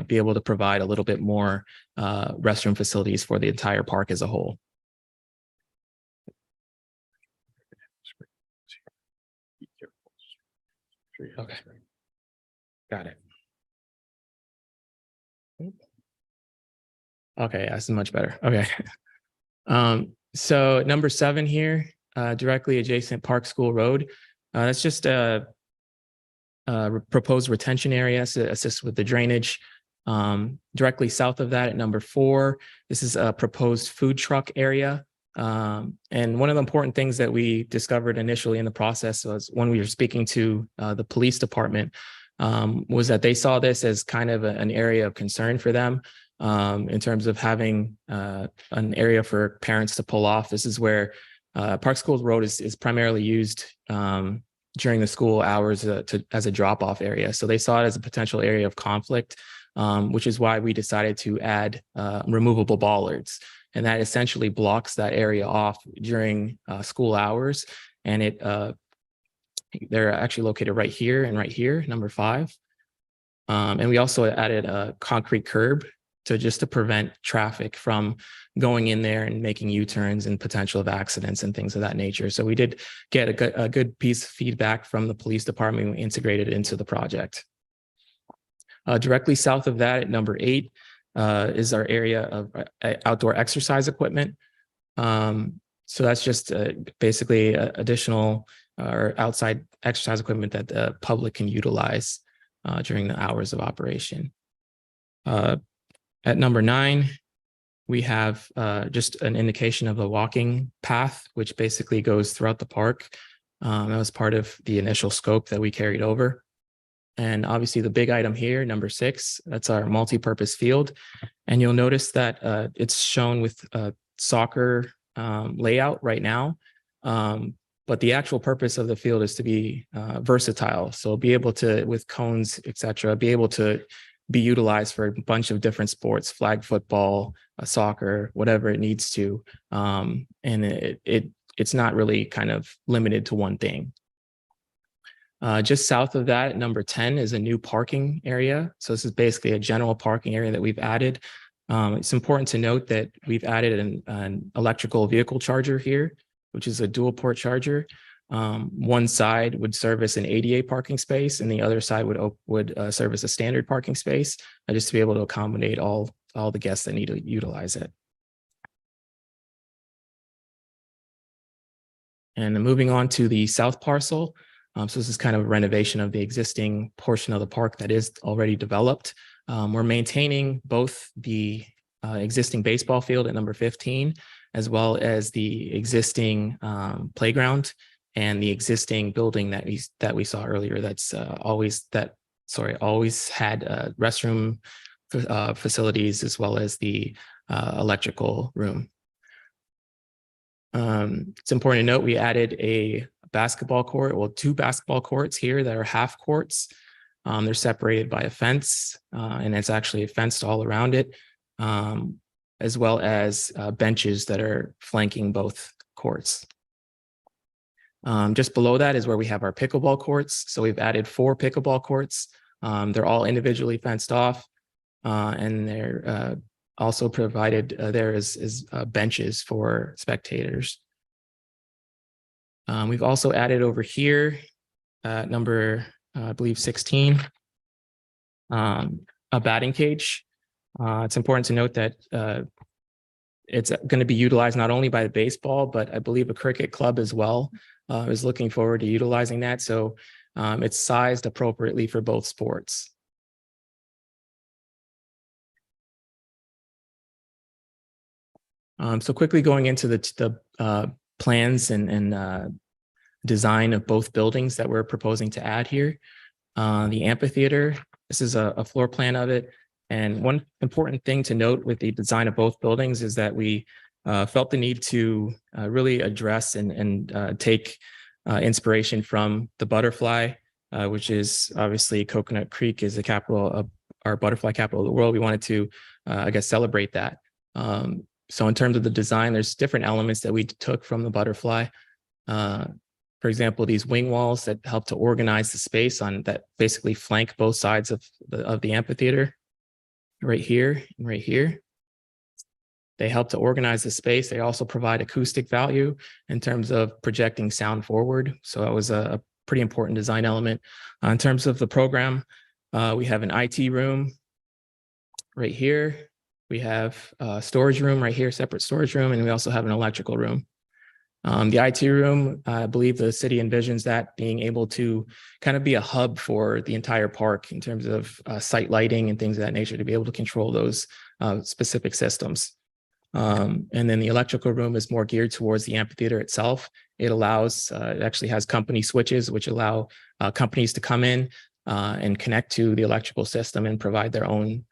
be able to provide a little bit more restroom facilities for the entire park as a whole. Okay. Got it. Okay, that's much better. Okay. So number 7 here, directly adjacent Park School Road. That's just a proposed retention area to assist with the drainage. Directly south of that at number 4, this is a proposed food truck area. And one of the important things that we discovered initially in the process was when we were speaking to the police department, was that they saw this as kind of an area of concern for them. In terms of having an area for parents to pull off. This is where Park School Road is primarily used during the school hours as a drop-off area. So they saw it as a potential area of conflict, which is why we decided to add removable bollards. And that essentially blocks that area off during school hours. And they're actually located right here and right here, number 5. And we also added a concrete curb to prevent traffic from going in there and making U-turns and potential of accidents and things of that nature. So we did get a good piece of feedback from the police department. We integrated it into the project. Directly south of that at number 8 is our area of outdoor exercise equipment. So that's just basically additional or outside exercise equipment that the public can utilize during the hours of operation. At number 9, we have just an indication of the walking path, which basically goes throughout the park. That was part of the initial scope that we carried over. And obviously the big item here, number 6, that's our multi-purpose field. And you'll notice that it's shown with soccer layout right now. But the actual purpose of the field is to be versatile. So be able to, with cones, et cetera, be able to be utilized for a bunch of different sports, flag football, soccer, whatever it needs to. And it's not really kind of limited to one thing. Just south of that, number 10 is a new parking area. So this is basically a general parking area that we've added. It's important to note that we've added an electrical vehicle charger here, which is a dual port charger. One side would service an ADA parking space, and the other side would service a standard parking space, just to be able to accommodate all the guests that need to utilize it. And then moving on to the south parcel. So this is kind of a renovation of the existing portion of the park that is already developed. We're maintaining both the existing baseball field at number 15, as well as the existing playground and the existing building that we saw earlier. That's always had restroom facilities as well as the electrical room. It's important to note we added a basketball court, well, 2 basketball courts here that are half courts. They're separated by a fence, and it's actually fenced all around it, as well as benches that are flanking both courts. Just below that is where we have our pickleball courts. So we've added 4 pickleball courts. They're all individually fenced off, and they're also provided, there is benches for spectators. We've also added over here, number, I believe 16, a batting cage. It's important to note that it's going to be utilized not only by the baseball, but I believe a cricket club as well is looking forward to utilizing that. So it's sized appropriately for both sports. So quickly going into the plans and design of both buildings that we're proposing to add here. The amphitheater, this is a floor plan of it. And one important thing to note with the design of both buildings is that we felt the need to really address and take inspiration from the butterfly, which is obviously Coconut Creek is the capital of our butterfly capital of the world. We wanted to, I guess, celebrate that. So in terms of the design, there's different elements that we took from the butterfly. For example, these wing walls that help to organize the space on that basically flank both sides of the amphitheater, right here and right here. They help to organize the space. They also provide acoustic value in terms of projecting sound forward. So that was a pretty important design element. In terms of the program, we have an IT room right here. We have a storage room right here, separate storage room, and we also have an electrical room. The IT room, I believe the city envisions that being able to kind of be a hub for the entire park in terms of site lighting and things of that nature to be able to control those specific systems. And then the electrical room is more geared towards the amphitheater itself. It allows, it actually has company switches, which allow companies to come in and connect to the electrical system and provide their own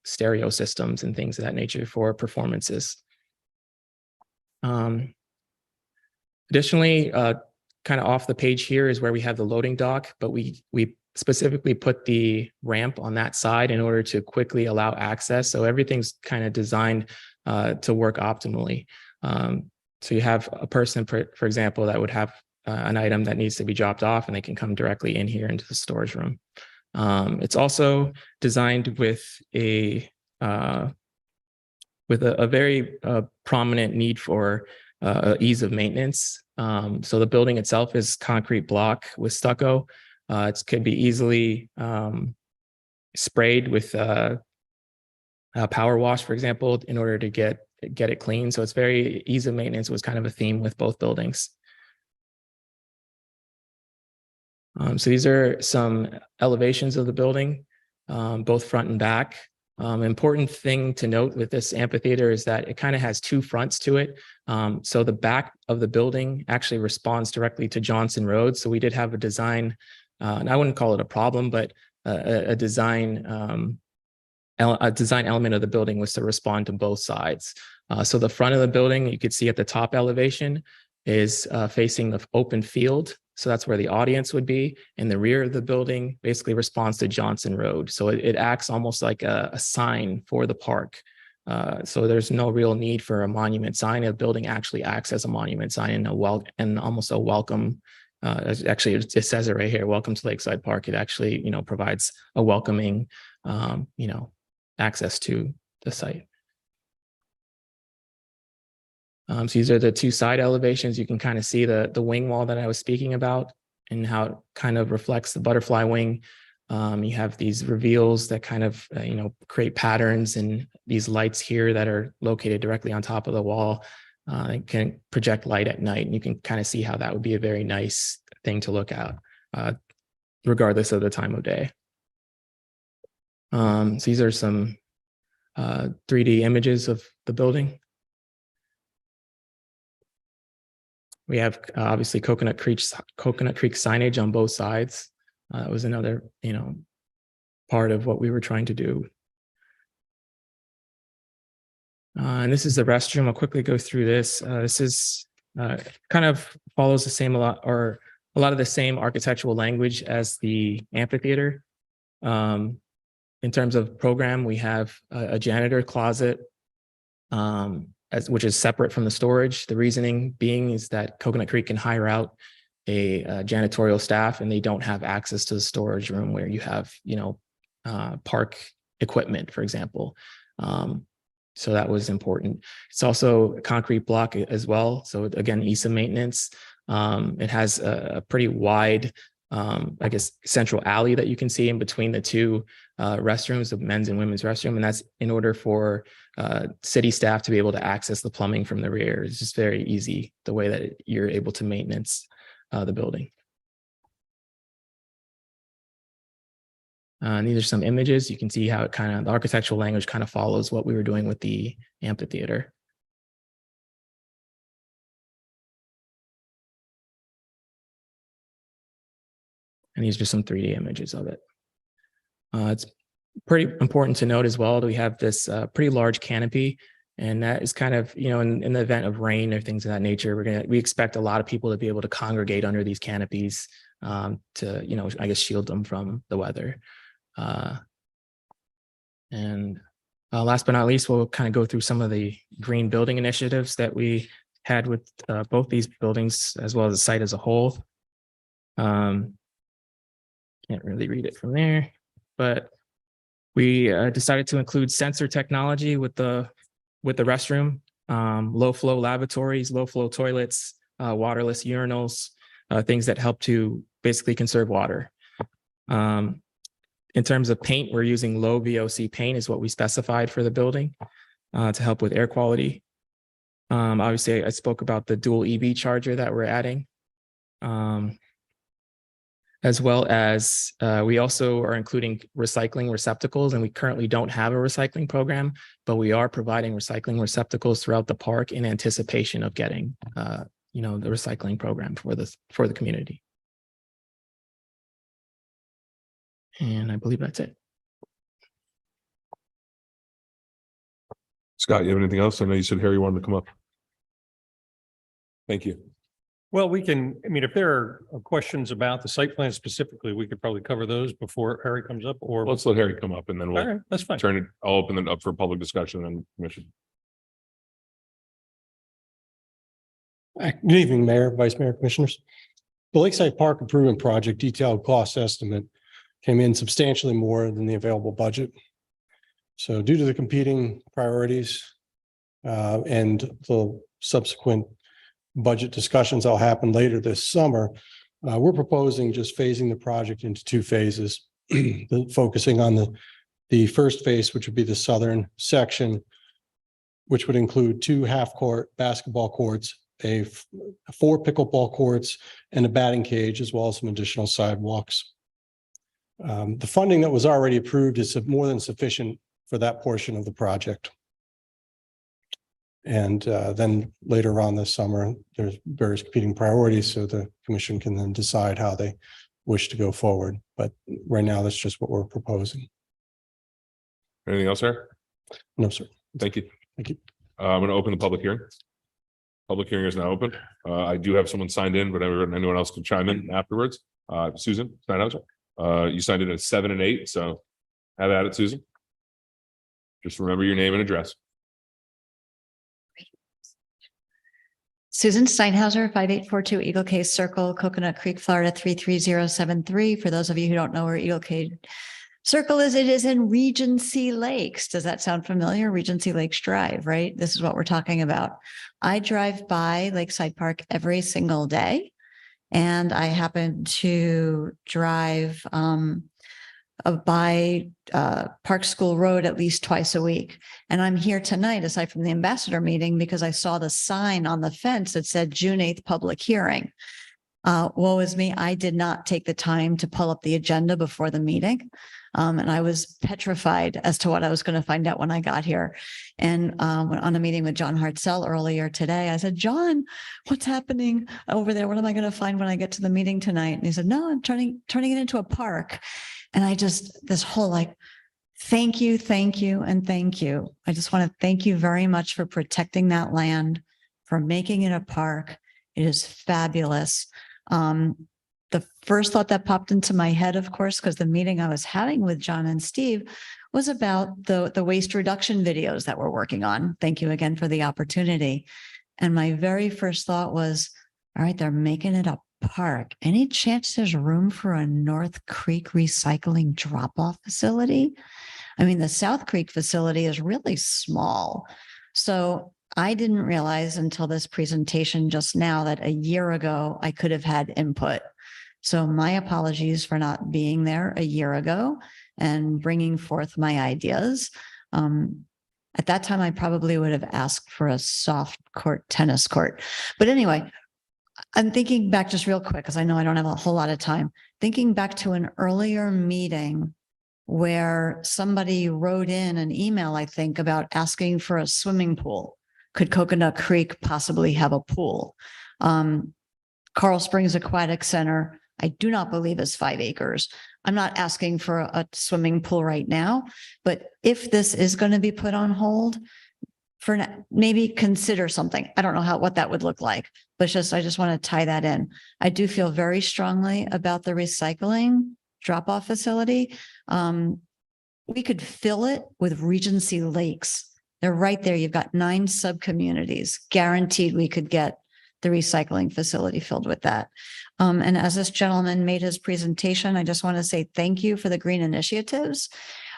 stereo systems and things of that nature for performances. Additionally, kind of off the page here is where we have the loading dock, but we specifically put the ramp on that side in order to quickly allow access. So everything's kind of designed to work optimally. So you have a person, for example, that would have an item that needs to be dropped off and they can come directly in here into the storage room. It's also designed with a very prominent need for ease of maintenance. So the building itself is concrete block with stucco. It could be easily sprayed with power wash, for example, in order to get it clean. So it's very ease of maintenance was kind of a theme with both buildings. So these are some elevations of the building, both front and back. Important thing to note with this amphitheater is that it kind of has 2 fronts to it. So the back of the building actually responds directly to Johnson Road. So we did have a design, and I wouldn't call it a problem, but a design element of the building was to respond to both sides. So the front of the building, you could see at the top elevation is facing the open field. So that's where the audience would be. And the rear of the building basically responds to Johnson Road. So it acts almost like a sign for the park. So there's no real need for a monument sign. The building actually acts as a monument sign and almost a welcome. Actually, it says it right here, welcome to Lakeside Park. It actually, provides a welcoming, access to the site. So these are the 2 side elevations. You can kind of see the wing wall that I was speaking about and how it kind of reflects the butterfly wing. You have these reveals that kind of, create patterns, and these lights here that are located directly on top of the wall can project light at night. And you can kind of see how that would be a very nice thing to look at, regardless of the time of day. So these are some 3D images of the building. We have obviously Coconut Creek signage on both sides. It was another, part of what we were trying to do. And this is the restroom. I'll quickly go through this. This is kind of follows the same a lot of the same architectural language as the amphitheater. In terms of program, we have a janitor closet, which is separate from the storage. The reasoning being is that Coconut Creek can hire out janitorial staff, and they don't have access to the storage room where you have, park equipment, for example. So that was important. It's also a concrete block as well. So again, ESA maintenance. It has a pretty wide, central alley that you can see in between the two restrooms, the men's and women's restroom. And that's in order for city staff to be able to access the plumbing from the rear. It's just very easy the way that you're able to maintenance the building. And these are some images. You can see how the architectural language kind of follows what we were doing with the amphitheater. And these are some 3D images of it. It's pretty important to note as well that we have this pretty large canopy, and that is kind of, in the event of rain or things of that nature, we expect a lot of people to be able to congregate under these canopies to, shield them from the weather. And last but not least, we'll kind of go through some of the green building initiatives that we had with both these buildings as well as the site as a whole. Can't really read it from there, but we decided to include sensor technology with the restroom, low flow lavatories, low flow toilets, waterless urinals, things that help to basically conserve water. In terms of paint, we're using low VOC paint is what we specified for the building to help with air quality. Obviously, I spoke about the dual EV charger that we're adding. As well as we also are including recycling receptacles, and we currently don't have a recycling program, but we are providing recycling receptacles throughout the park in anticipation of getting, the recycling program for the community. And I believe that's it. Scott, you have anything else? I know you said Harry wanted to come up. Thank you. Well, if there are questions about the site plan specifically, we could probably cover those before Harry comes up, or. Let's let Harry come up and then All we'll right, that's fine. I'll open it up for public discussion and commission. Good evening, Mayor, Vice Mayor, Commissioners. The Lakeside Park Improvement Project detailed cost estimate came in substantially more than the available budget. So due to the competing priorities and the subsequent budget discussions that'll happen later this summer, we're proposing just phasing the project into two phases, focusing on the first phase, which would be the southern section, which would include 2 half-court basketball courts, 4 pickleball courts, and a batting cage, as well as some additional sidewalks. The funding that was already approved is more than sufficient for that portion of the project. And then later on this summer, there's various competing priorities, so the commission can then decide how they wish to go forward. But right now, that's just what we're proposing. Anything else, sir? No, sir. Thank you. Thank you. I'm going to open the public hearing. Public hearing is now open. I do have someone signed in, but anyone else can chime in afterwards. Susan Steinhauser, you signed in at 7 and 8, so have at it, Susan. Just remember your name and address. Susan Steinhauser, 5842 Eagle Cave Circle, Coconut Creek, Florida, 33073. For those of you who don't know where Eagle Cave Circle is, it is in Regency Lakes. Does that sound familiar? Regency Lakes Drive, right? This is what we're talking about. I drive by Lakeside Park every single day, and I happen to drive by Park School Road at least twice a week. And I'm here tonight, aside from the ambassador meeting, because I saw the sign on the fence that said June 8th public hearing. Woe is me, I did not take the time to pull up the agenda before the meeting. And I was petrified as to what I was going to find out when I got here. And on a meeting with John Hartzell earlier today, I said, John, what's happening over there? What am I going to find when I get to the meeting tonight? And he said, no, I'm turning it into a park. And this whole thank you, and thank you. I just want to thank you very much for protecting that land, for making it a park. It is fabulous. The first thought that popped into my head, of course, because the meeting I was having with John and Steve was about the waste reduction videos that we're working on. Thank you again for the opportunity. And my very first thought was, all right, they're making it a park, any chance there's room for a North Creek recycling drop-off facility? I mean, the South Creek facility is really small. So I didn't realize until this presentation just now that a year ago I could have had input. So my apologies for not being there a year ago and bringing forth my ideas. At that time, I probably would have asked for a soft court tennis court. But anyway, I'm thinking back just real quick, because I know I don't have a whole lot of time, thinking back to an earlier meeting where somebody wrote in an email, I think, about asking for a swimming pool. Could Coconut Creek possibly have a pool? Carl Springs Aquatic Center, I do not believe is 5 acres. I'm not asking for a swimming pool right now, but if this is going to be put on hold for maybe consider something. I don't know what that would look like, but I just want to tie that in. I do feel very strongly about the recycling drop-off facility. We could fill it with Regency Lakes. They're right there. You've got 9 sub-communities. Guaranteed we could get the recycling facility filled with that. And as this gentleman made his presentation, I just want to say thank you for the green initiatives.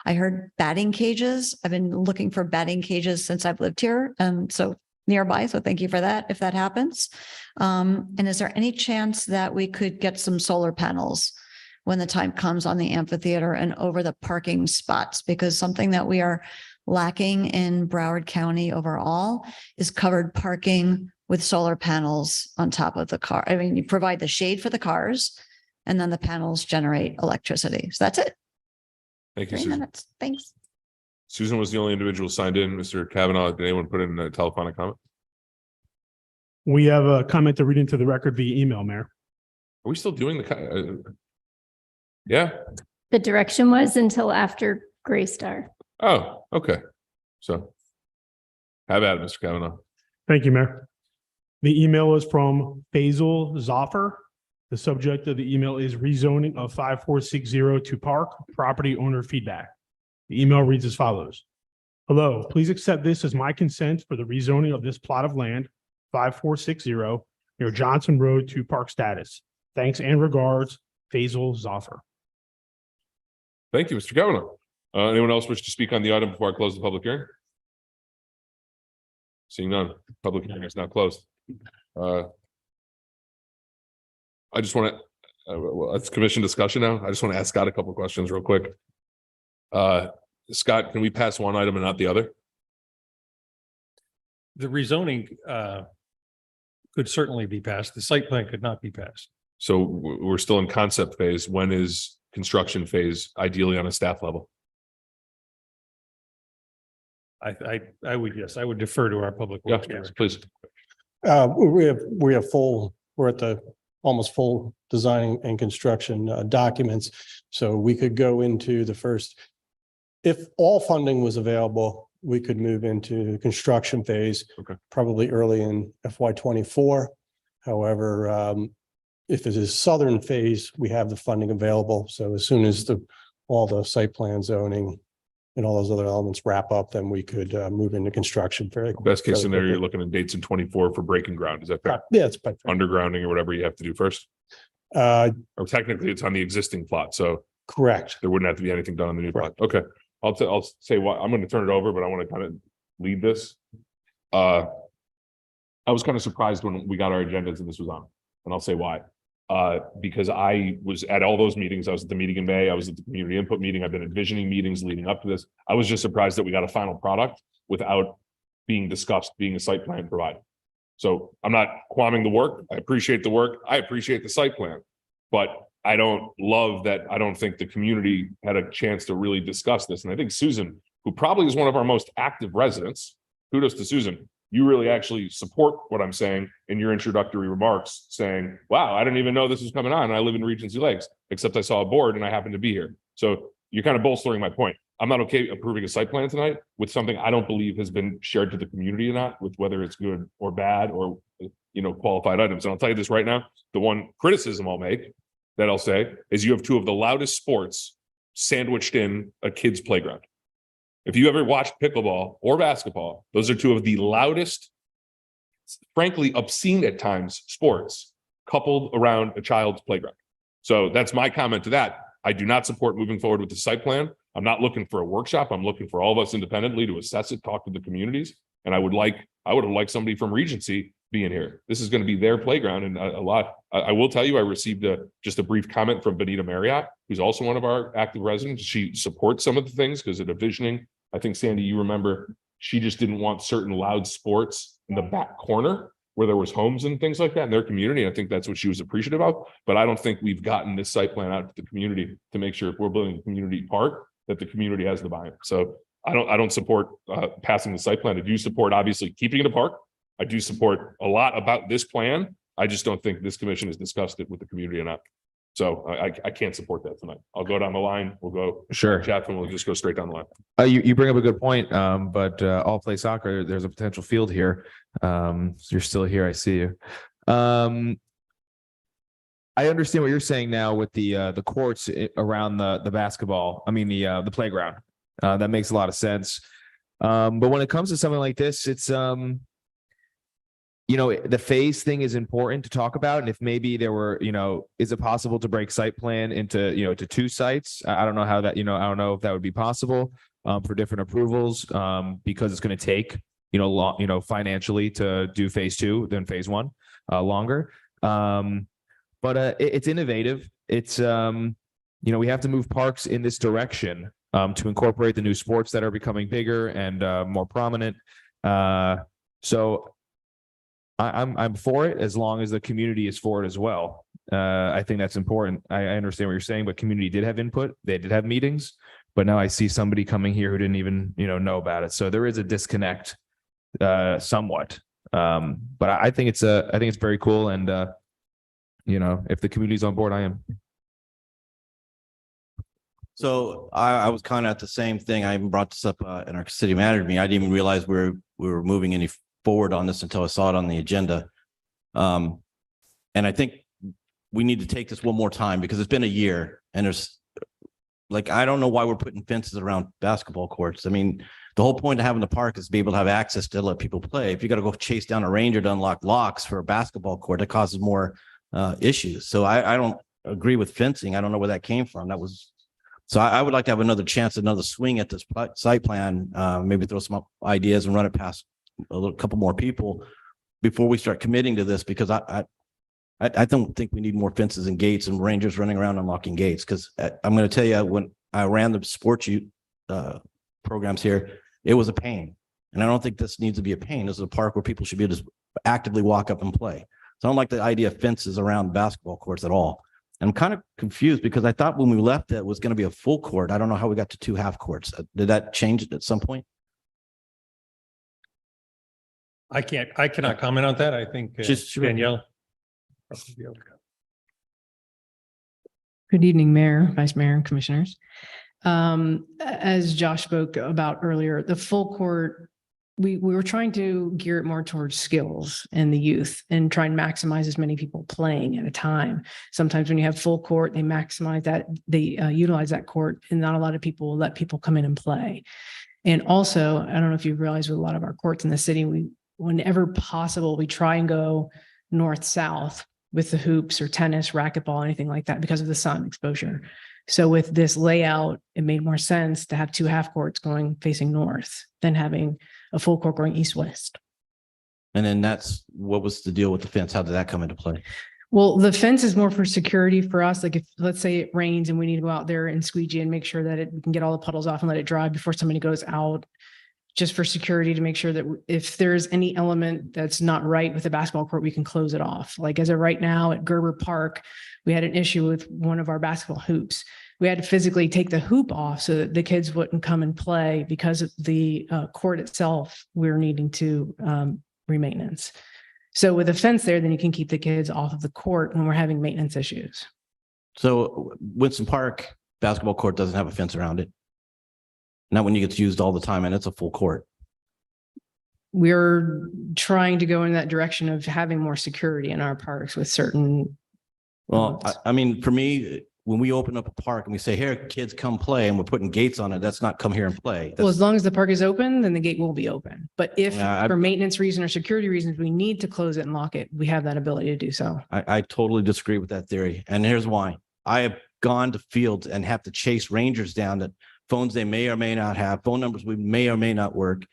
I heard batting cages. I've been looking for batting cages since I've lived here. So nearby. So thank you for that, if that happens. And is there any chance that we could get some solar panels when the time comes on the amphitheater and over the parking spots? Because something that we are lacking in Broward County overall is covered parking with solar panels on top of the car. I mean, you provide the shade for the cars and then the panels generate electricity. So that's it. Thank you, 3 Susan. minutes. Thanks. Susan was the only individual signed in. Mr. Kavanaugh, did anyone put in a telephonic comment? We have a comment to read into the record via email, Mayor. Are we still doing the? Yeah. The direction was until after Gray Star. Oh, okay. So have at it, Mr. Kavanaugh. Thank you, Mayor. The email is from Faisal Zafar. The subject of the email is rezoning of 5460 to park, property owner feedback. The email reads as follows. Hello, please accept this as my consent for the rezoning of this plot of land, 5460 near Johnson Road to park status. Thanks and regards, Faisal Zafar. Thank you, Mr. Kavanaugh. Anyone else wish to speak on the item before I close the public hearing? Seeing none, public hearing is now closed. I just want to, well, it's commission discussion now. I just want to ask Scott a couple of questions real quick. Scott, can we pass one item and not the other? The rezoning could certainly be passed. The site plan could not be passed. So we're still in concept phase. When is construction phase, ideally on a staff level? I would, yes, I would defer to our public. Yeah, Works Director. please. We have full, we're at the almost full designing and construction documents. So we could go into the first, if all funding was available, we could move into the construction phase. Okay. Probably early in FY 24. However, if it is southern phase, we have the funding available. So as soon as all the site plan zoning and all those other elements wrap up, then we could move into construction very quickly. Best case scenario, you're looking at dates in 24 for breaking ground. Is that fair? Yeah, it's by Undergrounding or whatever you have to do first? Or technically it's on the existing plot, so correct. there wouldn't have to be anything done on the new plot. Okay, I'll say what, I'm going to turn it over, but I want to kind of lead this. I was kind of surprised when we got our agendas and this was on, and I'll say why. Because I was at all those meetings. I was at the meeting in May. I was at the community input meeting. I've been at visioning meetings leading up to this. I was just surprised that we got a final product without being discussed, being a site plan provided. So I'm not qualming the work. I appreciate the work. I appreciate the site plan, but I don't love that. I don't think the community had a chance to really discuss this. And I think Susan, who probably is one of our most active residents, kudos to Susan, you really actually support what I'm saying in your introductory remarks, saying, wow, I didn't even know this was coming on. I live in Regency Lakes, except I saw a board and I happened to be here. So you're kind of bolstering my point. I'm not okay approving a site plan tonight with something I don't believe has been shared to the community or not, with whether it's good or bad or, you know, qualified items. And I'll tell you this right now, the one criticism I'll make that I'll say is you have two of the loudest sports sandwiched in a kid's playground. If you ever watched pickleball or basketball, those are two of the loudest, frankly, obscene at times sports coupled around a child's playground. So that's my comment to that. I do not support moving forward with the site plan. I'm not looking for a workshop. I'm looking for all of us independently to assess it, talk to the communities. And I would have liked somebody from Regency being here. This is going to be their playground. And I will tell you, I received just a brief comment from Benita Marriott, who's also one of our active residents. She supports some of the things because of the visioning. I think, Sandy, you remember, she just didn't want certain loud sports in the back corner where there was homes and things like that in their community. I think that's what she was appreciative of. But I don't think we've gotten this site plan out to the community to make sure if we're building a community park, that the community has the buy-in. So I don't support passing the site plan. I do support obviously keeping it a park. I do support a lot about this plan. I just don't think this commission has discussed it with the community enough. So I can't support that tonight. I'll go down the line. We'll go. Sure. Jeff, and we'll just go straight down the line. You bring up a good point, but all play soccer, there's a potential field here. So you're still here. I see you. I understand what you're saying now with the courts around the basketball. I mean, the playground. That makes a lot of sense. But when it comes to something like this, it's the phase thing is important to talk about. And if maybe there were, is it possible to break site plan into, to 2 sites? I don't know how that, I don't know if that would be possible for different approvals because it's going to take, financially to do phase 2 than phase 1 longer. But it's innovative. It's, we have to move parks in this direction to incorporate the new sports that are becoming bigger and more prominent. So I'm for it as long as the community is for it as well. I think that's important. I understand what you're saying, but community did have input. They did have meetings, but now I see somebody coming here who didn't even, know about it. So there is a disconnect somewhat. But I think it's very cool. And, if the community's on board, I am. So I was kind of at the same thing. I even brought this up in our city manager meeting. I didn't even realize we were moving any forward on this until I saw it on the agenda. And I think we need to take this one more time because it's been a year and there's I don't know why we're putting fences around basketball courts. I mean, the whole point of having the park is to be able to have access to let people play. If you got to go chase down a ranger to unlock locks for a basketball court, that causes more issues. So I don't agree with fencing. I don't know where that came from. So I would like to have another chance, another swing at this site plan, maybe throw some ideas and run it past a couple more people before we start committing to this, because I don't think we need more fences and gates and rangers running around unlocking gates. Because I'm going to tell you, when I ran the sports programs here, it was a pain. And I don't think this needs to be a pain. This is a park where people should be able to actively walk up and play. So I don't like the idea of fences around basketball courts at all. I'm kind of confused because I thought when we left it was going to be a full court. I don't know how we got to 2 half courts. Did that change at some point? I cannot comment on that. I think Danielle. Good evening, Mayor, Vice Mayor, and Commissioners. As Josh spoke about earlier, the full court, we were trying to gear it more towards skills and the youth and try and maximize as many people playing at a time. Sometimes when you have full court, they maximize that, they utilize that court, and not a lot of people will let people come in and play. And also, I don't know if you realize with a lot of our courts in the city, whenever possible, we try and go north-south with the hoops or tennis, racquetball, anything like that because of the sun exposure. So with this layout, it made more sense to have 2 half courts going facing north than having a full court going east-west. And then what was the deal with the fence? How did that come into play? Well, the fence is more for security for us. Like if, let's say it rains and we need to go out there and squeegee and make sure that we can get all the puddles off and let it dry before somebody goes out, just for security, to make sure that if there's any element that's not right with the basketball court, we can close it off. Like as of right now at Gerber Park, we had an issue with one of our basketball hoops. We had to physically take the hoop off so that the kids wouldn't come and play because of the court itself. We're needing to re-maintenance. So with a fence there, then you can keep the kids off of the court when we're having maintenance issues. So Winston Park basketball court doesn't have a fence around it. Not when it gets used all the time and it's a full court. We're trying to go in that direction of having more security in our parks with certain. Well, I mean, for me, when we open up a park and we say, here, kids come play, and we're putting gates on it, that's not come here and play. Well, as That's- long as the park is open, then the gate will be open. But if Yeah, I- for maintenance reason or security reasons, we need to close it and lock it, we have that ability to do so. I totally disagree with that theory. And here's why. I have gone to fields and have to chase rangers down that phones they may or may not have, phone numbers we may or may not work.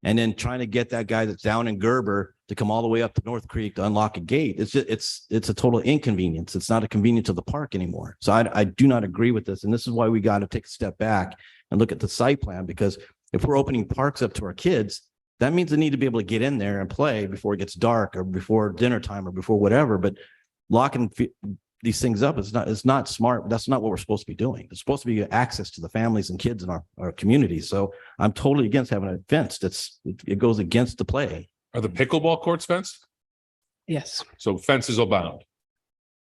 And then trying to get that guy that's down in Gerber to come all the way up to North Creek to unlock a gate. It's just, it's a total inconvenience. It's not a convenience of the park anymore. So I do not agree with this. And this is why we got to take a step back and look at the site plan, because if we're opening parks up to our kids, that means they need to be able to get in there and play before it gets dark or before dinner time or before whatever. But locking these things up is not smart. That's not what we're supposed to be doing. It's supposed to be access to the families and kids in our community. So I'm totally against having it fenced. It goes against the play. Are the pickleball courts fenced? Yes. So fences abound.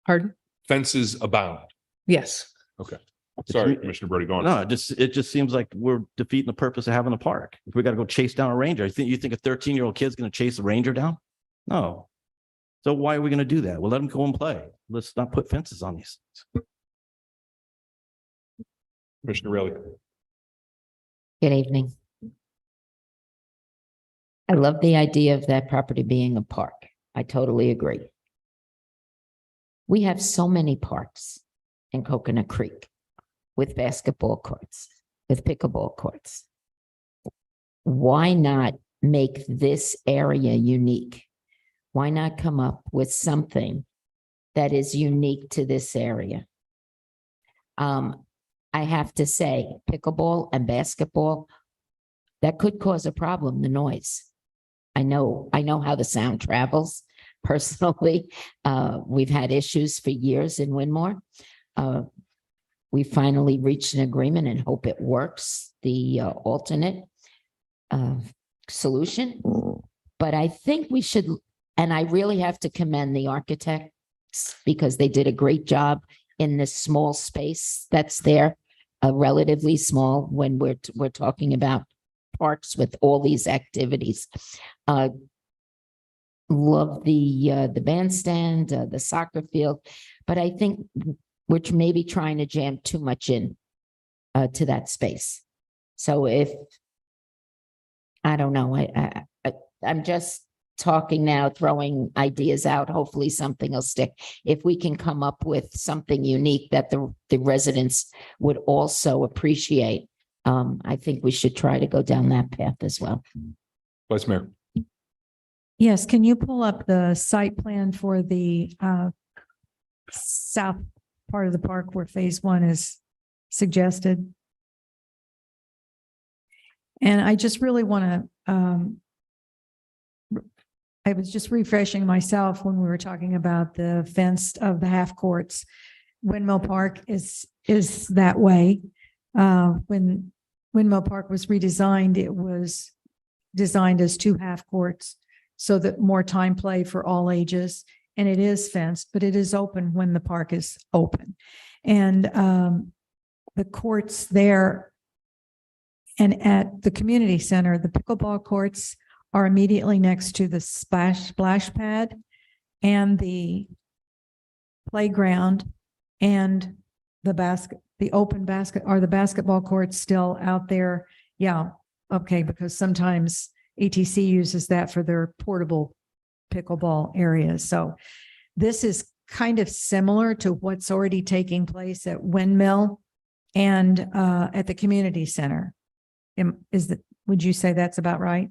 Pardon? Fences abound. Yes. Okay. Sorry, Commissioner Brody, go on. No, it just seems like we're defeating the purpose of having a park. If we got to go chase down a ranger, you think a 13-year-old kid's going to chase a ranger down? No. So why are we going to do that? Well, let them go and play. Let's not put fences on these things. Commissioner Riley. Good evening. I love the idea of that property being a park. I totally agree. We have so many parks in Coconut Creek with basketball courts, with pickleball courts. Why not make this area unique? Why not come up with something that is unique to this area? I have to say, pickleball and basketball, that could cause a problem, the noise. I know how the sound travels. Personally, we've had issues for years in Winmore. We finally reached an agreement and hope it works, the alternate solution. But I think we should, and I really have to commend the architects because they did a great job in this small space that's there, relatively small when we're talking about parks with all these activities. Love the bandstand, the soccer field, but I think we're maybe trying to jam too much in to that space. So I don't know, I'm just talking now, throwing ideas out. Hopefully something will stick. If we can come up with something unique that the residents would also appreciate, I think we should try to go down that path as well. Vice Mayor. Yes, can you pull up the site plan for the south part of the park where phase one is suggested? And I just really want to, I was just refreshing myself when we were talking about the fenced of the half courts. Windmill Park is that way. When Windmill Park was redesigned, it was designed as 2 half courts so that more time play for all ages. And it is fenced, but it is open when the park is open. And the courts there and at the community center, the pickleball courts are immediately next to the splash pad and the playground and the open basket. Are the basketball courts still out there? Yeah. Okay. Because sometimes ATC uses that for their portable pickleball areas. So this is kind of similar to what's already taking place at Windmill and at the community center. Would you say that's about right?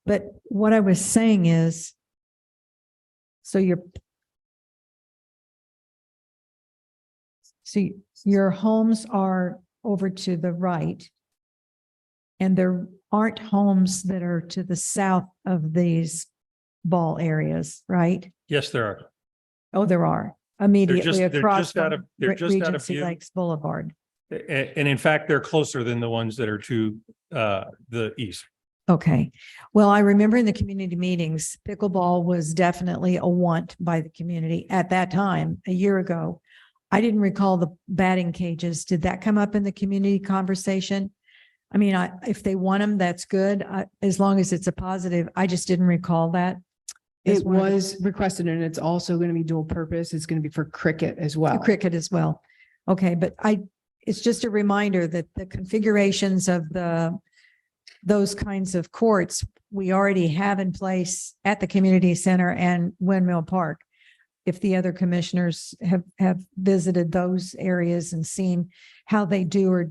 But what I was saying is, so your homes are over to the right, and there aren't homes that are to the south of these ball areas, right? Yes, there are. Oh, there are immediately they're across just out from of- they're just out of Regency view. Lakes Boulevard. And in fact, they're closer than the ones that are to the east. Okay. Well, I remember in the community meetings, pickleball was definitely a want by the community at that time, a year ago. I didn't recall the batting cages. Did that come up in the community conversation? I mean, if they want them, that's good, as long as it's a positive. I just didn't recall that. It was requested and it's also going to be dual purpose. It's going to be for cricket as well. Cricket as well. Okay, but it's just a reminder that the configurations of those kinds of courts, we already have in place at the community center and Windmill Park. If the other commissioners have visited those areas and seen how they do or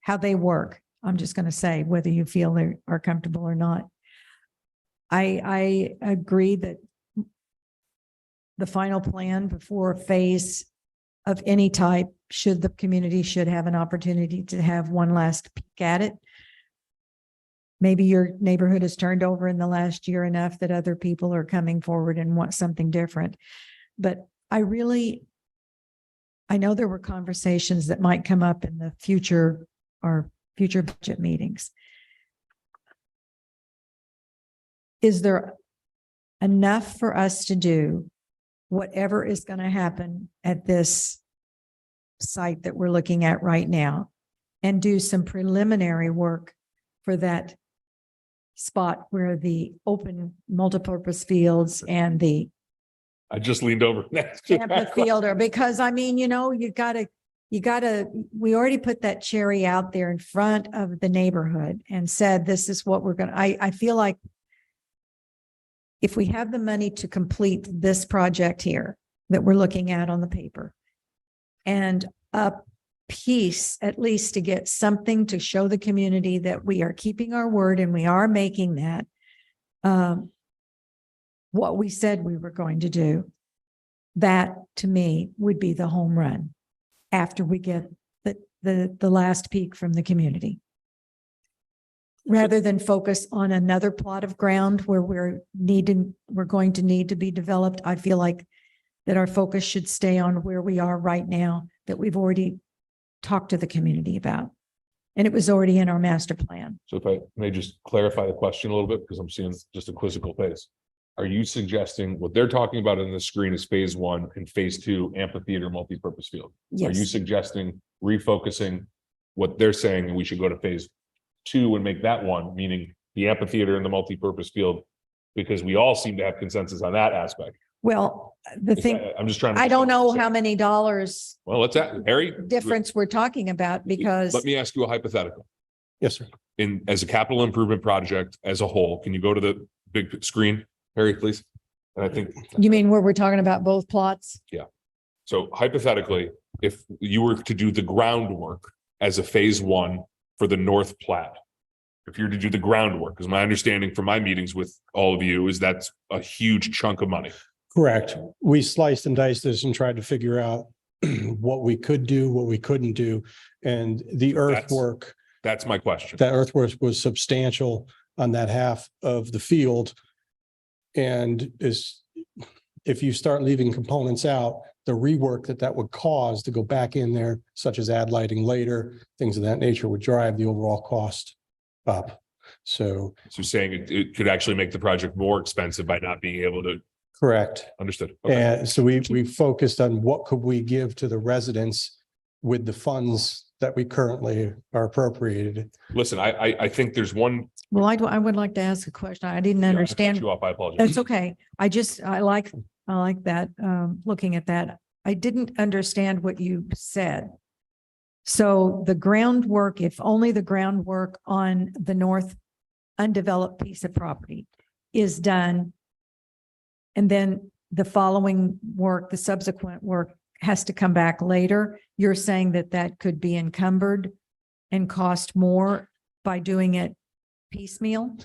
how they work, I'm just going to say whether you feel they are comfortable or not. I agree that the final plan before a phase of any type, the community should have an opportunity to have one last peek at it. Maybe your neighborhood has turned over in the last year enough that other people are coming forward and want something different. But I know there were conversations that might come up in the future budget meetings. Is there enough for us to do whatever is going to happen at this site that we're looking at right now and do some preliminary work for that spot where the open multipurpose fields and the I just leaned over next to that. fielder, because I mean, you gotta, we already put that cherry out there in front of the neighborhood and said, this is what we're gonna, I feel like if we have the money to complete this project here that we're looking at on the paper and a piece, at least to get something to show the community that we are keeping our word and we are making that what we said we were going to do, that to me would be the home run after we get the last peak from the community. Rather than focus on another plot of ground where we're going to need to be developed, I feel like that our focus should stay on where we are right now, that we've already talked to the community about. And it was already in our master plan. So if I may just clarify the question a little bit, because I'm seeing just a quizzical face. Are you suggesting what they're talking about on the screen is phase one and phase two amphitheater multipurpose field? Are you Yes. suggesting refocusing what they're saying and we should go to phase two and make that one, meaning the amphitheater and the multipurpose field? Because we all seem to have consensus on that aspect. Well, the thing, I'm just trying to. I don't know how many dollars Well, let's ask Harry. difference we're talking about because Let me ask you a hypothetical. Yes, sir. As a capital improvement project as a whole, can you go to the big screen, Harry, please? And I think, you mean where we're talking about both plots? so hypothetically, if you were to do the groundwork as a phase one for the North Platte, if you're to do the groundwork, because my understanding from my meetings with all of you is that's a huge chunk of money. Correct. We sliced and diced this and tried to figure out what we could do, what we couldn't do. And the earthwork, That's my question. that earthwork was substantial on that half of the field. And if you start leaving components out, the rework that would cause to go back in there, such as add lighting later, things of that nature would drive the overall cost up. So. So saying it could actually make the project more expensive by not being able to. Correct. Understood. Okay. And so we focused on what could we give to the residents with the funds that we currently are appropriated. Listen, I think there's one. Well, I would like to ask a question. I didn't I cut understand. you off, I apologize. That's okay. I like that, looking at that. I didn't understand what you said. So the groundwork, if only the groundwork on the north undeveloped piece of property is done, and then the following work, the subsequent work has to come back later, you're saying that could be encumbered and cost more by doing it piecemeal?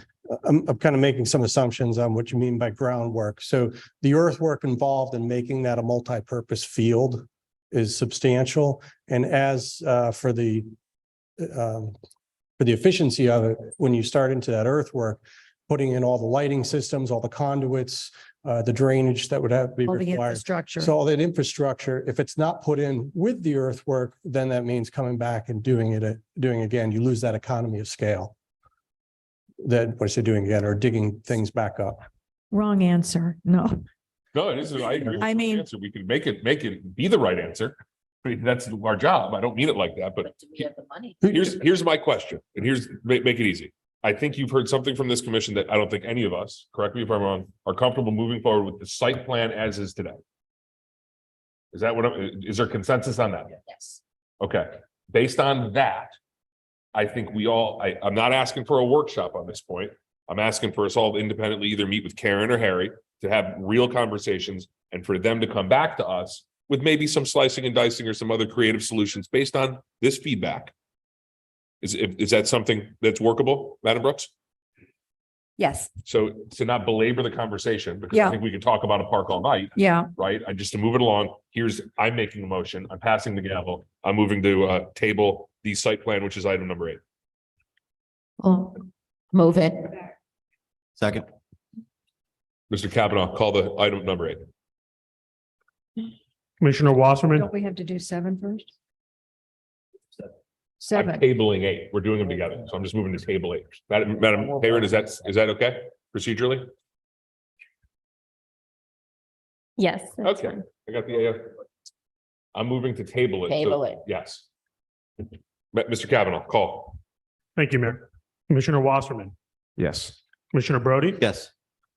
I'm kind of making some assumptions on what you mean by groundwork. So the earthwork involved in making that a multi-purpose field is substantial. And as for the efficiency of it, when you start into that earthwork, putting in all the lighting systems, all the conduits, the drainage that would have to be All the required. infrastructure. So all that infrastructure, if it's not put in with the earthwork, then that means coming back and doing again, you lose that economy of scale. That what you're doing again, or digging things back up. Wrong answer. No. No, it is. I agree. with I the mean- answer. We can make it be the right answer. I mean, that's our job. I don't mean it like that, but here's my question, and make it easy. I think you've heard something from this commission that I don't think any of us, correct me if I'm wrong, are comfortable moving forward with the site plan as is today. Is that is there consensus on that? Yes. Okay, based on that, I think I'm not asking for a workshop on this point. I'm asking for us all to independently either meet with Karen or Harry to have real conversations and for them to come back to us with maybe some slicing and dicing or some other creative solutions based on this feedback. Is that something that's workable, Madam Brooks? Yes. So to not belabor the conversation, because I Yeah. think we could talk about a park all night, Yeah, right? I just to move it along, I'm making a motion, I'm passing the gavel, I'm moving to table the site plan, which is item number 8. Well, move it. Second. Mr. Kavanaugh, call the item number 8. Commissioner Wasserman, don't we have to do 7 first? I'm 7. tabling 8. We're doing them together. So I'm just moving to table 8. Madam Hayron, is that okay procedurally? Yes. that's Okay, fine. I got the I'm moving to table it. So- Table it. Yes. Mr. Kavanaugh, call. thank you, Mayor. Commissioner Wasserman, Yes. Commissioner Brody, Yes.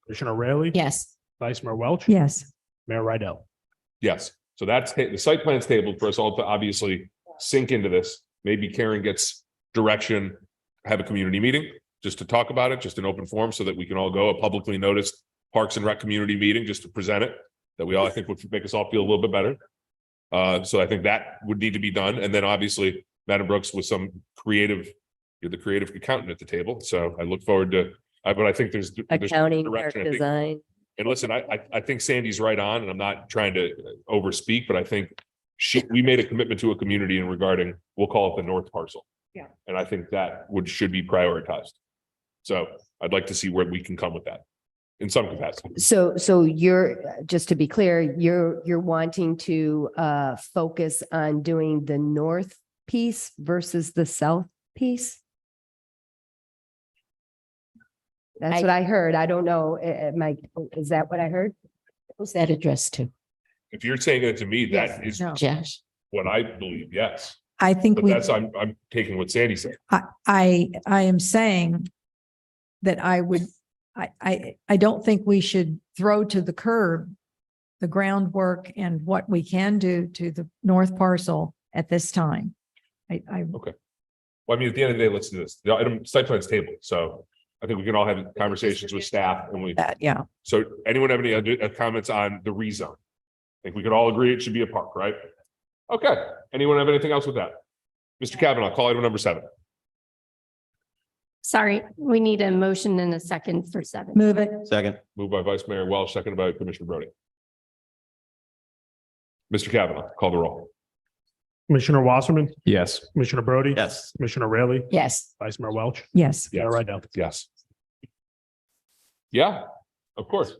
Commissioner Raley. Yes. Vice Mayor Welch. Yes. Mayor Rydell. Yes, so the site plan's tabled for us all to obviously sink into this. Maybe Karen gets direction, have a community meeting just to talk about it, just an open forum so that we can all go, a publicly noticed Parks and Rec community meeting, just to present it, that we all, I think would make us all feel a little bit better. So I think that would need to be done. And then obviously, Madam Brooks with some creative, you're the creative accountant at the table. So I look forward to, but I think there's Accounting, park direction, I think. design. And listen, I think Sandy's right on, and I'm not trying to overspeak, but I think we made a commitment to a community in regarding, we'll call it the north parcel. Yeah. And I think that should be prioritized. So I'd like to see where we can come with that in some capacity. So you're, just to be clear, you're wanting to focus on doing the north piece versus the south piece? That's what I heard. I don't know. Is that what I heard? Who's that addressed to? If you're saying it to me, that is Josh? what I believe, yes. I think But that's, I'm taking what Sandy said. I am saying that I don't think we should throw to the curb the groundwork and what we can do to the north parcel at this time. Well, I mean, at the end of the day, let's do this. The item site plan's tabled, so I think we can all have conversations with staff and Yeah. So anyone have any other comments on the rezone? I think we could all agree it should be a park, right? Okay. Anyone have anything else with that? Mr. Kavanaugh, call item number 7. Sorry, we need a motion and a second for 7. Move it. Second. Moved by Vice Mayor Welch, seconded by Commissioner Brody. Mr. Kavanaugh, call the roll. Commissioner Wasserman, Yes. Commissioner Brody. Yes. Commissioner Raley. Yes. Vice Mayor Welch. Yes. Mayor Rydell. Yes. Yeah, of course.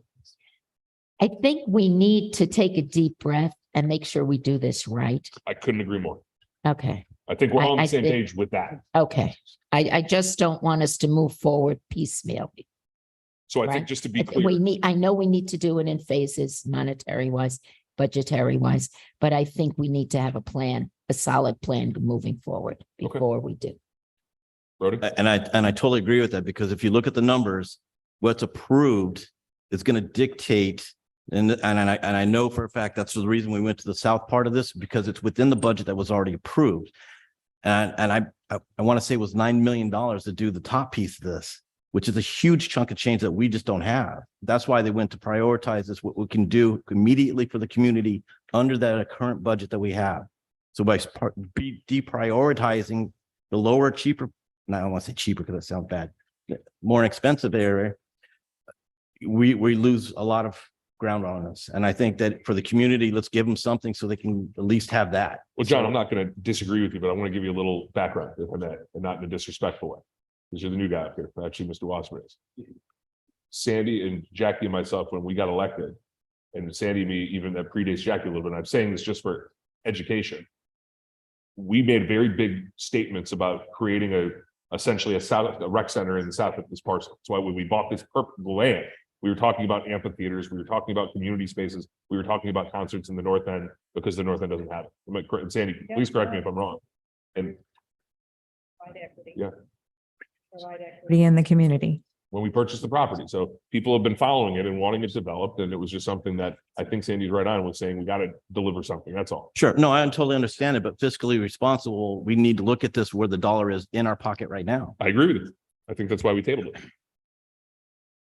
I think we need to take a deep breath and make sure we do this right. I couldn't agree more. Okay. I think we're all on I the same think- page with that. Okay. I just don't want us to move forward piecemeal. So I think Right. just to be clear, I know we need to do it in phases, monetary wise, budgetary wise, but I think we need to have a plan, a solid plan moving forward Okay. before we do. Brody, And I totally agree with that, because if you look at the numbers, what's approved is going to dictate. And I know for a fact that's the reason we went to the south part of this, because it's within the budget that was already approved. And I want to say it was $9 million to do the top piece of this, which is a huge chunk of change that we just don't have. That's why they went to prioritize this, what we can do immediately for the community under that current budget that we have. So by deprioritizing the lower, cheaper, and I don't want to say cheaper because that sounds bad, more expensive area, we lose a lot of ground on this. And I think that for the community, let's give them something so they can at least have that. well, John, I'm not going to disagree with you, but I want to give you a little background if I may, and not in a disrespectful way. Because you're the new guy up here. Actually, Mr. Wasserman is. Sandy and Jackie and myself, when we got elected, and Sandy and me, even that predates Jackie a little bit, and I'm saying this just for education. We made very big statements about creating essentially a rec center in the south of this parcel. That's why when we bought this purple land, we were talking about amphitheaters, we were talking about community spaces, we were talking about concerts in the north end, because the north end doesn't have it. Am I correct? And Sandy, please correct me if I'm wrong. And yeah, Equity in the community. when we purchased the property. So people have been following it and wanting it developed. And it was just something that I think Sandy's right on with saying we got to deliver something. That's all. Sure. No, I totally understand it, but fiscally responsible, we need to look at this where the dollar is in our pocket right now. I agree with you. I think that's why we tabled it.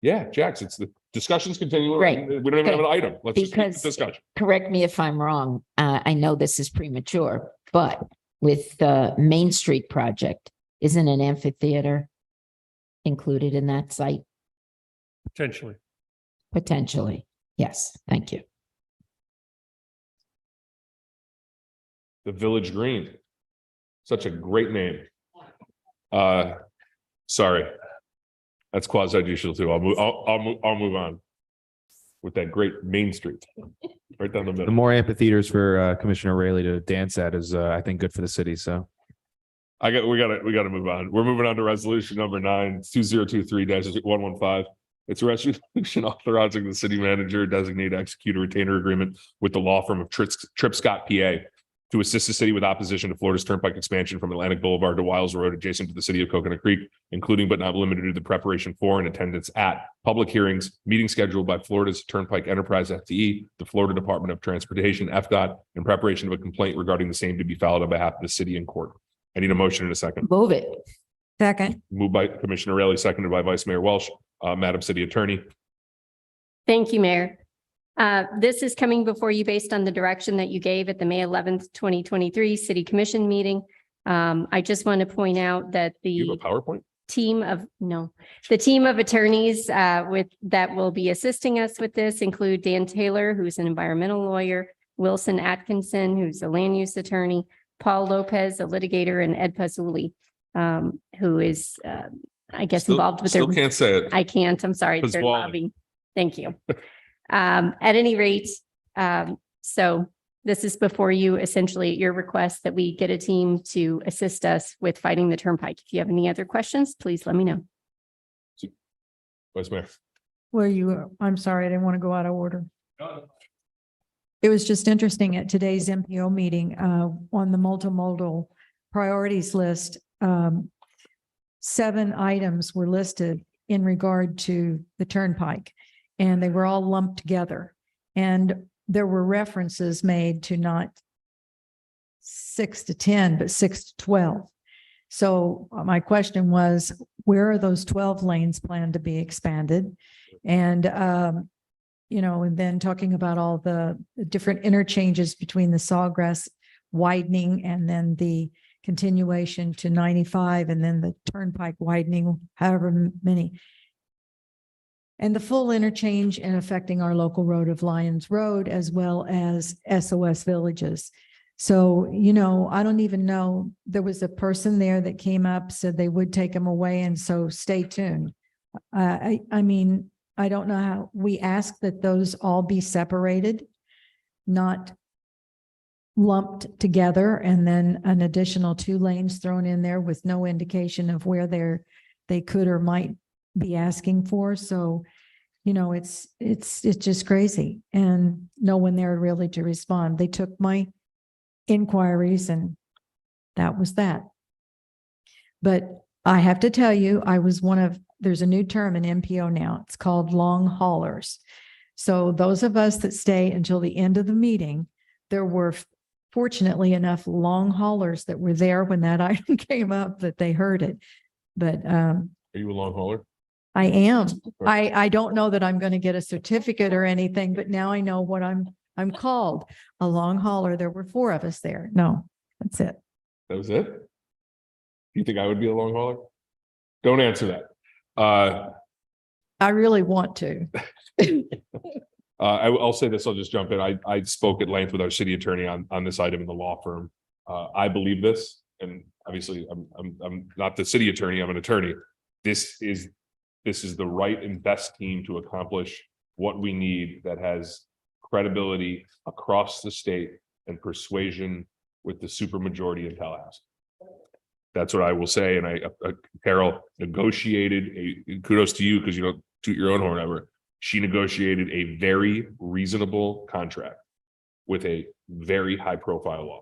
Yeah, Jax, it's the discussions continue. Right. We don't even have an item. Let's just keep Because- the discussion. Correct me if I'm wrong. I know this is premature, but with the Main Street project, isn't an amphitheater included in that site? Potentially. Potentially. Yes, thank you. The Village Green. Such a great name. Sorry. That's quasi judicial too. I'll move on. With that great Main Street. Right down the The middle. more amphitheaters for Commissioner Rayleigh to dance at is, I think, good for the city. So We gotta move on. We're moving on to resolution number 9-2023-115. It's a resolution authorizing the city manager designate execute a retainer agreement with the law firm of Tripp Scott, PA, to assist the city with opposition to Florida's Turnpike expansion from Atlantic Boulevard to Wiles Road adjacent to the city of Coconut Creek, including but not limited to the preparation for and attendance at public hearings, meetings scheduled by Florida's Turnpike Enterprise FTE, the Florida Department of Transportation, FDOT, in preparation of a complaint regarding the same to be filed on behalf of the city in court. I need a motion in a second. Move it. Second. Moved by Commissioner Rayleigh, seconded by Vice Mayor Welsh. Madam City Attorney. Thank you, Mayor. This is coming before you based on the direction that you gave at the May 11th, 2023 City Commission meeting. I just want to point out that You have a PowerPoint? the team of attorneys that will be assisting us with this include Dan Taylor, who's an environmental lawyer, Wilson Atkinson, who's a land use attorney, Paul Lopez, a litigator, and Ed Pazzulli, who is, I guess, involved with their. Still can't say it. I can't, I'm sorry. They're Pazzulli. lobbying. Thank you. At any rate, so this is before you, essentially at your request that we get a team to assist us with fighting the turnpike. If you have any other questions, please let me know. Vice Mayor. I'm sorry, I didn't want to go out of order. It was just interesting at today's MPO meeting, on the multimodal priorities list, 7 items were listed in regard to the turnpike, and they were all lumped together. And there were references made to not 6 to 10, but 6 to 12. So my question was, where are those 12 lanes planned to be expanded? And, and then talking about all the different interchanges between the Sawgrass widening and then the continuation to 95 and then the turnpike widening, however many. And the full interchange and affecting our local road of Lyons Road as well as SOS Villages. So, I don't even know, there was a person there that came up, said they would take them away. And so stay tuned. I mean, I don't know how we ask that those all be separated, not lumped together, and then an additional 2 lanes thrown in there with no indication of where they could or might be asking for. So, it's just crazy, and no one there really to respond. They took my inquiries and that was that. But I have to tell you, there's a new term in MPO now. It's called long haulers. So those of us that stay until the end of the meeting, there were fortunately enough long haulers that were there when that item came up that they heard it. But Are you a long hauler? I am. I don't know that I'm going to get a certificate or anything, but now I know what I'm called, a long hauler. There were 4 of us there. No, that's it. That was it? Do you think I would be a long hauler? Don't answer that. I really want to. I'll say this, I'll just jump in. I spoke at length with our city attorney on this item in the law firm. I believe this, and obviously I'm not the city attorney, I'm an attorney. This is the right and best team to accomplish what we need that has credibility across the state and persuasion with the supermajority in Tallahassee. That's what I will say. And Carol negotiated kudos to you because you don't toot your own horn ever. She negotiated a very reasonable contract with a very high profile law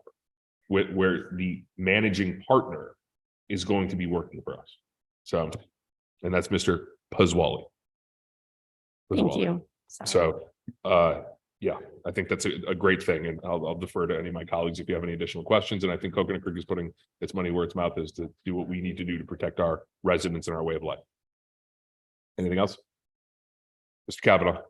firm where the managing partner is going to be working for us. So and that's Mr. Pasquale. Thank you. Sorry. So, yeah, I think that's a great thing, and I'll defer to any of my colleagues if you have any additional questions. And I think Coconut Creek is putting its money where its mouth is to do what we need to do to protect our residents and our way of life. Anything else? Mr. Kavanaugh?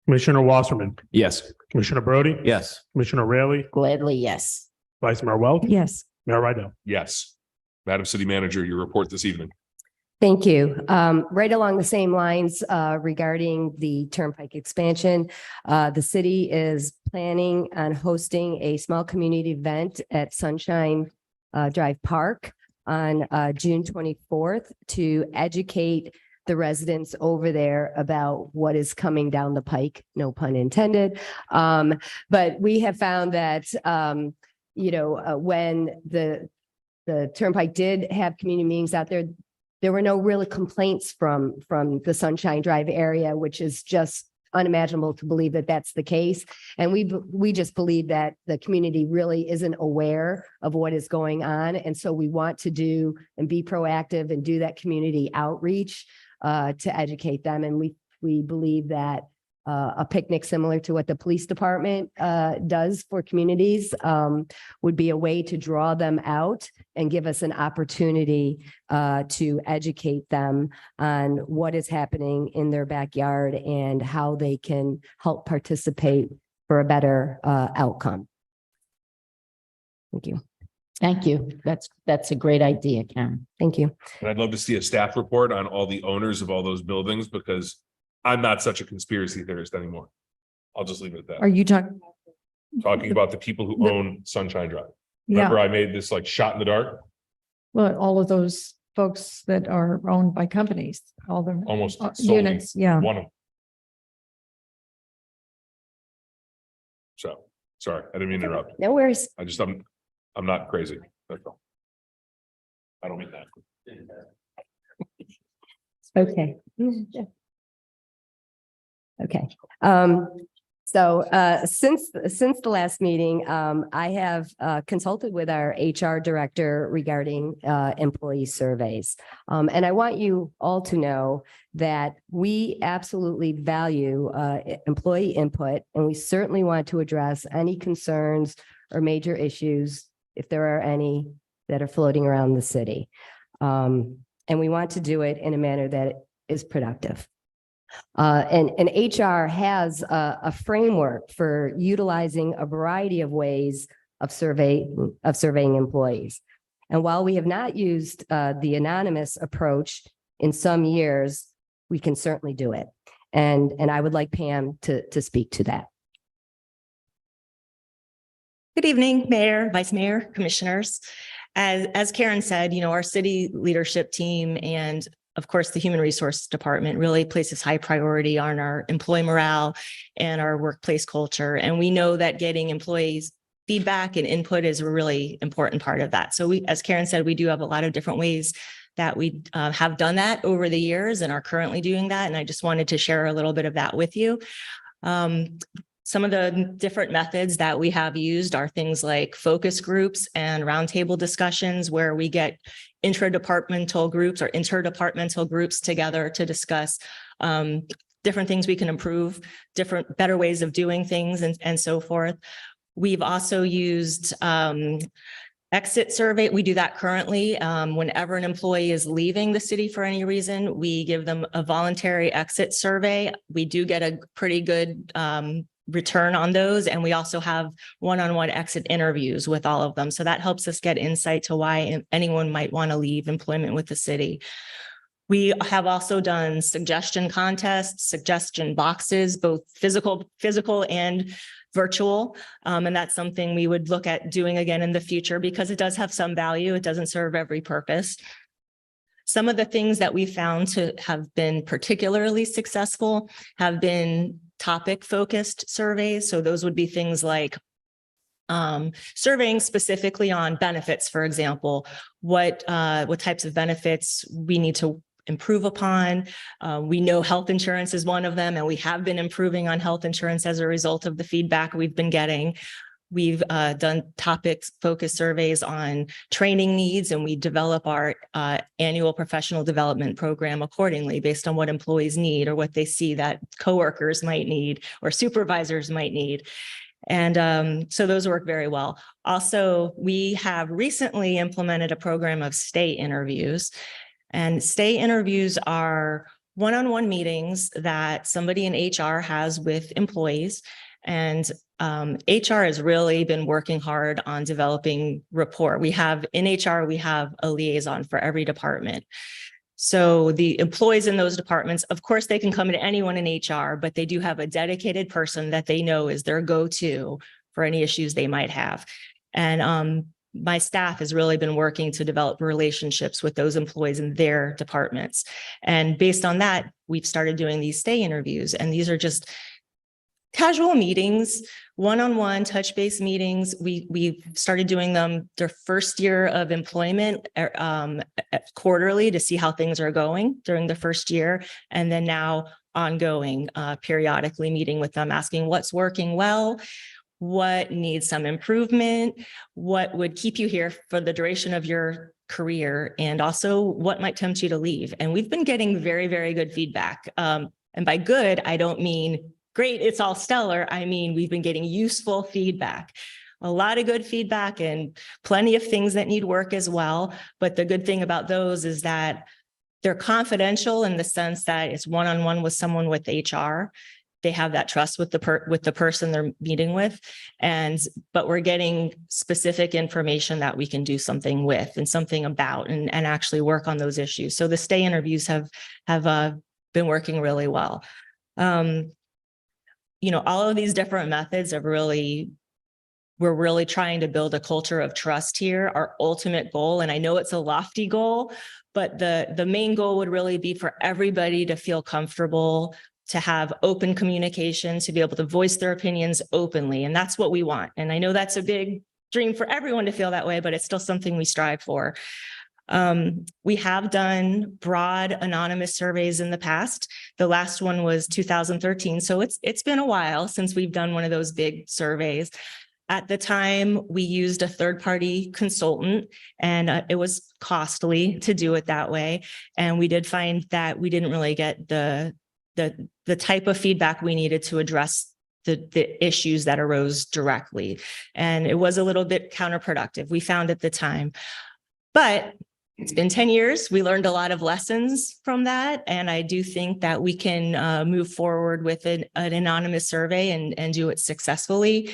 Commissioner Wasserman, Yes. Commissioner Brody, Yes. Commissioner Raley, Gladly, yes. Vice Mayor Welch, Yes. Mayor Rydell. Yes. Madam City Manager, your report this evening. Thank you. Right along the same lines regarding the Turnpike expansion, the city is planning on hosting a small community event at Sunshine Drive Park on June 24th to educate the residents over there about what is coming down the pike, no pun intended. But we have found that, when the Turnpike did have community meetings out there, there were no really complaints from the Sunshine Drive area, which is just unimaginable to believe that that's the case. And we just believe that the community really isn't aware of what is going on. And so we want to do and be proactive and do that community outreach to educate them. And we believe that a picnic similar to what the police department does for communities would be a way to draw them out and give us an opportunity to educate them on what is happening in their backyard and how they can help participate for a better outcome. Thank you. Thank you. That's a great idea, Karen. Thank you. And I'd love to see a staff report on all the owners of all those buildings, because I'm not such a conspiracy theorist anymore. I'll just leave it at Are that. you talking? Talking about the people who own Sunshine Drive. Yeah, Remember, I made this like shot in the dark, well, all of those folks that are owned by companies, all the almost solely units, yeah. one of them. So, sorry, I didn't mean to interrupt. No worries. I'm not crazy. That's all. I don't mean that. Okay. Okay. So since the last meeting, I have consulted with our HR director regarding employee surveys. And I want you all to know that we absolutely value employee input, and we certainly want to address any concerns or major issues, if there are any, that are floating around the city. And we want to do it in a manner that is productive. And HR has a framework for utilizing a variety of ways of surveying employees. And while we have not used the anonymous approach in some years, we can certainly do it. And I would like Pam to speak to that. Good evening, Mayor, Vice Mayor, Commissioners. As Karen said, our city leadership team and of course, the Human Resources Department really places high priority on our employee morale and our workplace culture. And we know that getting employees feedback and input is a really important part of that. So as Karen said, we do have a lot of different ways that we have done that over the years and are currently doing that. And I just wanted to share a little bit of that with you. Some of the different methods that we have used are things like focus groups and roundtable discussions, where we get intradepartmental groups or interdepartmental groups together to discuss different things we can improve, better ways of doing things and so forth. We've also used exit survey. We do that currently. Whenever an employee is leaving the city for any reason, we give them a voluntary exit survey. We do get a pretty good return on those. And we also have one-on-one exit interviews with all of them. So that helps us get insight to why anyone might want to leave employment with the city. We have also done suggestion contests, suggestion boxes, both physical and virtual. And that's something we would look at doing again in the future because it does have some value. It doesn't serve every purpose. Some of the things that we found to have been particularly successful have been topic-focused surveys. So those would be things like surveying specifically on benefits, for example, what types of benefits we need to improve upon. We know health insurance is one of them, and we have been improving on health insurance as a result of the feedback we've been getting. We've done topics focused surveys on training needs, and we develop our annual professional development program accordingly based on what employees need or what they see that coworkers might need or supervisors might need. And so those work very well. Also, we have recently implemented a program of stay interviews. And stay interviews are one-on-one meetings that somebody in HR has with employees. And HR has really been working hard on developing rapport. We have in HR, we have a liaison for every department. So the employees in those departments, of course, they can come to anyone in HR, but they do have a dedicated person that they know is their go-to for any issues they might have. And my staff has really been working to develop relationships with those employees in their departments. And based on that, we've started doing these stay interviews. And these are just casual meetings, one-on-one touch base meetings. We've started doing them their first year of employment quarterly to see how things are going during the first year. And then now ongoing, periodically meeting with them, asking what's working well, what needs some improvement, what would keep you here for the duration of your career, and also what might tempt you to leave. And we've been getting very, very good feedback. And by good, I don't mean great, it's all stellar. I mean, we've been getting useful feedback, a lot of good feedback and plenty of things that need work as well. But the good thing about those is that they're confidential in the sense that it's one-on-one with someone with HR. They have that trust with the person they're meeting with. But we're getting specific information that we can do something with and something about and actually work on those issues. So the stay interviews have been working really well. All of these different methods we're really trying to build a culture of trust here. Our ultimate goal, and I know it's a lofty goal, but the main goal would really be for everybody to feel comfortable, to have open communication, to be able to voice their opinions openly. And that's what we want. And I know that's a big dream for everyone to feel that way, but it's still something we strive for. We have done broad anonymous surveys in the past. The last one was 2013. So it's been a while since we've done one of those big surveys. At the time, we used a third-party consultant, and it was costly to do it that way. And we did find that we didn't really get the type of feedback we needed to address the issues that arose directly. And it was a little bit counterproductive, we found at the time. But it's been 10 years. We learned a lot of lessons from that. And I do think that we can move forward with an anonymous survey and do it successfully.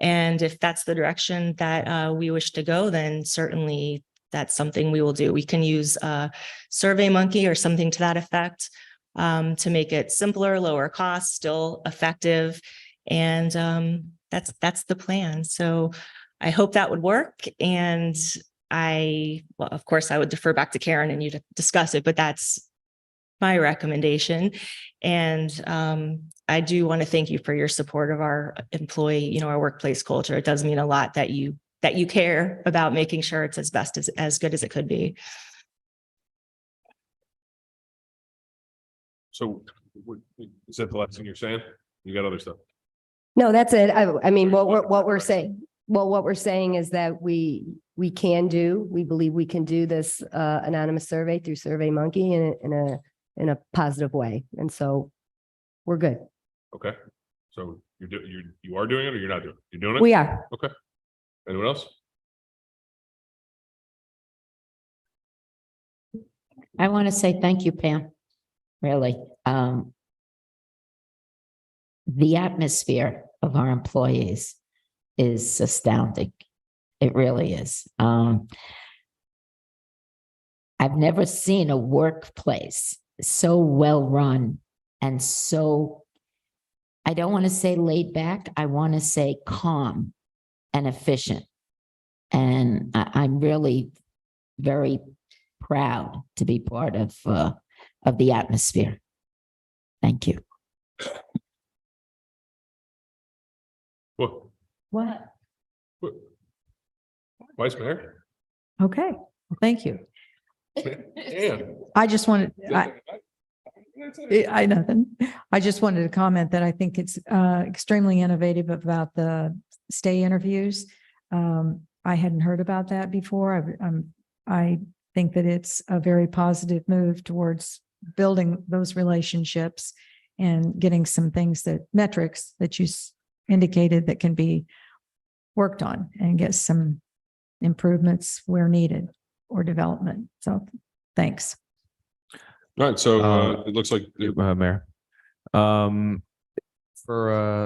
And if that's the direction that we wish to go, then certainly that's something we will do. We can use SurveyMonkey or something to that effect to make it simpler, lower cost, still effective. And that's the plan. So I hope that would work. And of course, I would defer back to Karen and you to discuss it, but that's my recommendation. And I do want to thank you for your support of our employee, our workplace culture. It does mean a lot that you care about making sure it's as good as it could be. So is that the last thing you're saying? You got other stuff? No, that's it. I mean, what we're saying is that we believe we can do this anonymous survey through SurveyMonkey in a positive way. And so we're good. Okay. So you are doing it or you're not doing it? You're doing it? We are. Okay. Anyone else? I want to say thank you, Pam. Really. The atmosphere of our employees is astounding. It really is. I've never seen a workplace so well run and so, I don't want to say laid back, I want to say calm and efficient. And I'm really very proud to be part of the atmosphere. Thank you. What? Vice Mayor? Okay, thank you. And I just wanted, I know. I just wanted to comment that I think it's extremely innovative about the stay interviews. I hadn't heard about that before. I think that it's a very positive move towards building those relationships and getting some things metrics that you indicated that can be worked on and get some improvements where needed or development. So thanks. All right, so it looks like Mayor.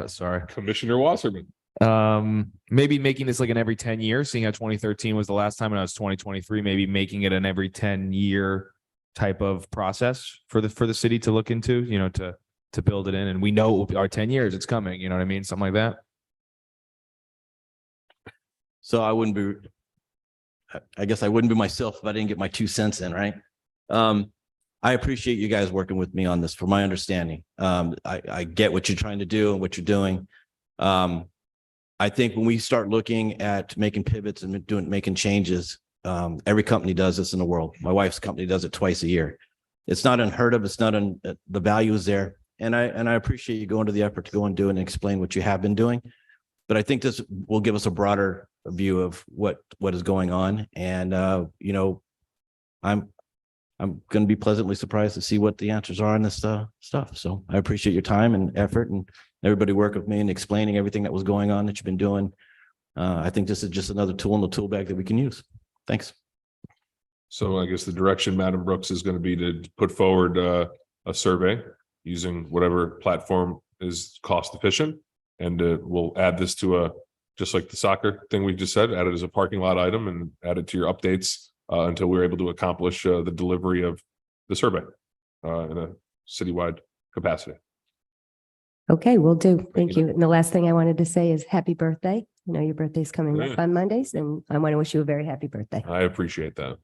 Sorry. Commissioner Wasserman. Maybe making this like an every 10 years, seeing how 2013 was the last time and now it's 2023, maybe making it an every 10-year type of process for the city to look into, to build it in. And we know our 10 years, it's coming, you know what I mean? Something like that. So I guess I wouldn't be myself if I didn't get my 2 cents in, right? I appreciate you guys working with me on this, for my understanding. I get what you're trying to do and what you're doing. I think when we start looking at making pivots and making changes, every company does this in the world. My wife's company does it twice a year. It's not unheard of. It's not the value is there. And I appreciate you going to the effort to go and do it and explain what you have been doing. But I think this will give us a broader view of what is going on. And, I'm going to be pleasantly surprised to see what the answers are on this stuff. So I appreciate your time and effort and everybody work with me and explaining everything that was going on that you've been doing. I think this is just another tool in the tool bag that we can use. Thanks. So I guess the direction, Madam Brooks, is going to be to put forward a survey using whatever platform is cost efficient. And we'll add this to just like the soccer thing we just said, add it as a parking lot item and add it to your updates until we're able to accomplish the delivery of the survey in a citywide capacity. Okay, will do. Thank you. And the last thing I wanted to say is happy birthday. I know your birthday's coming up on Mondays, and I want to wish you a very happy birthday. I appreciate that.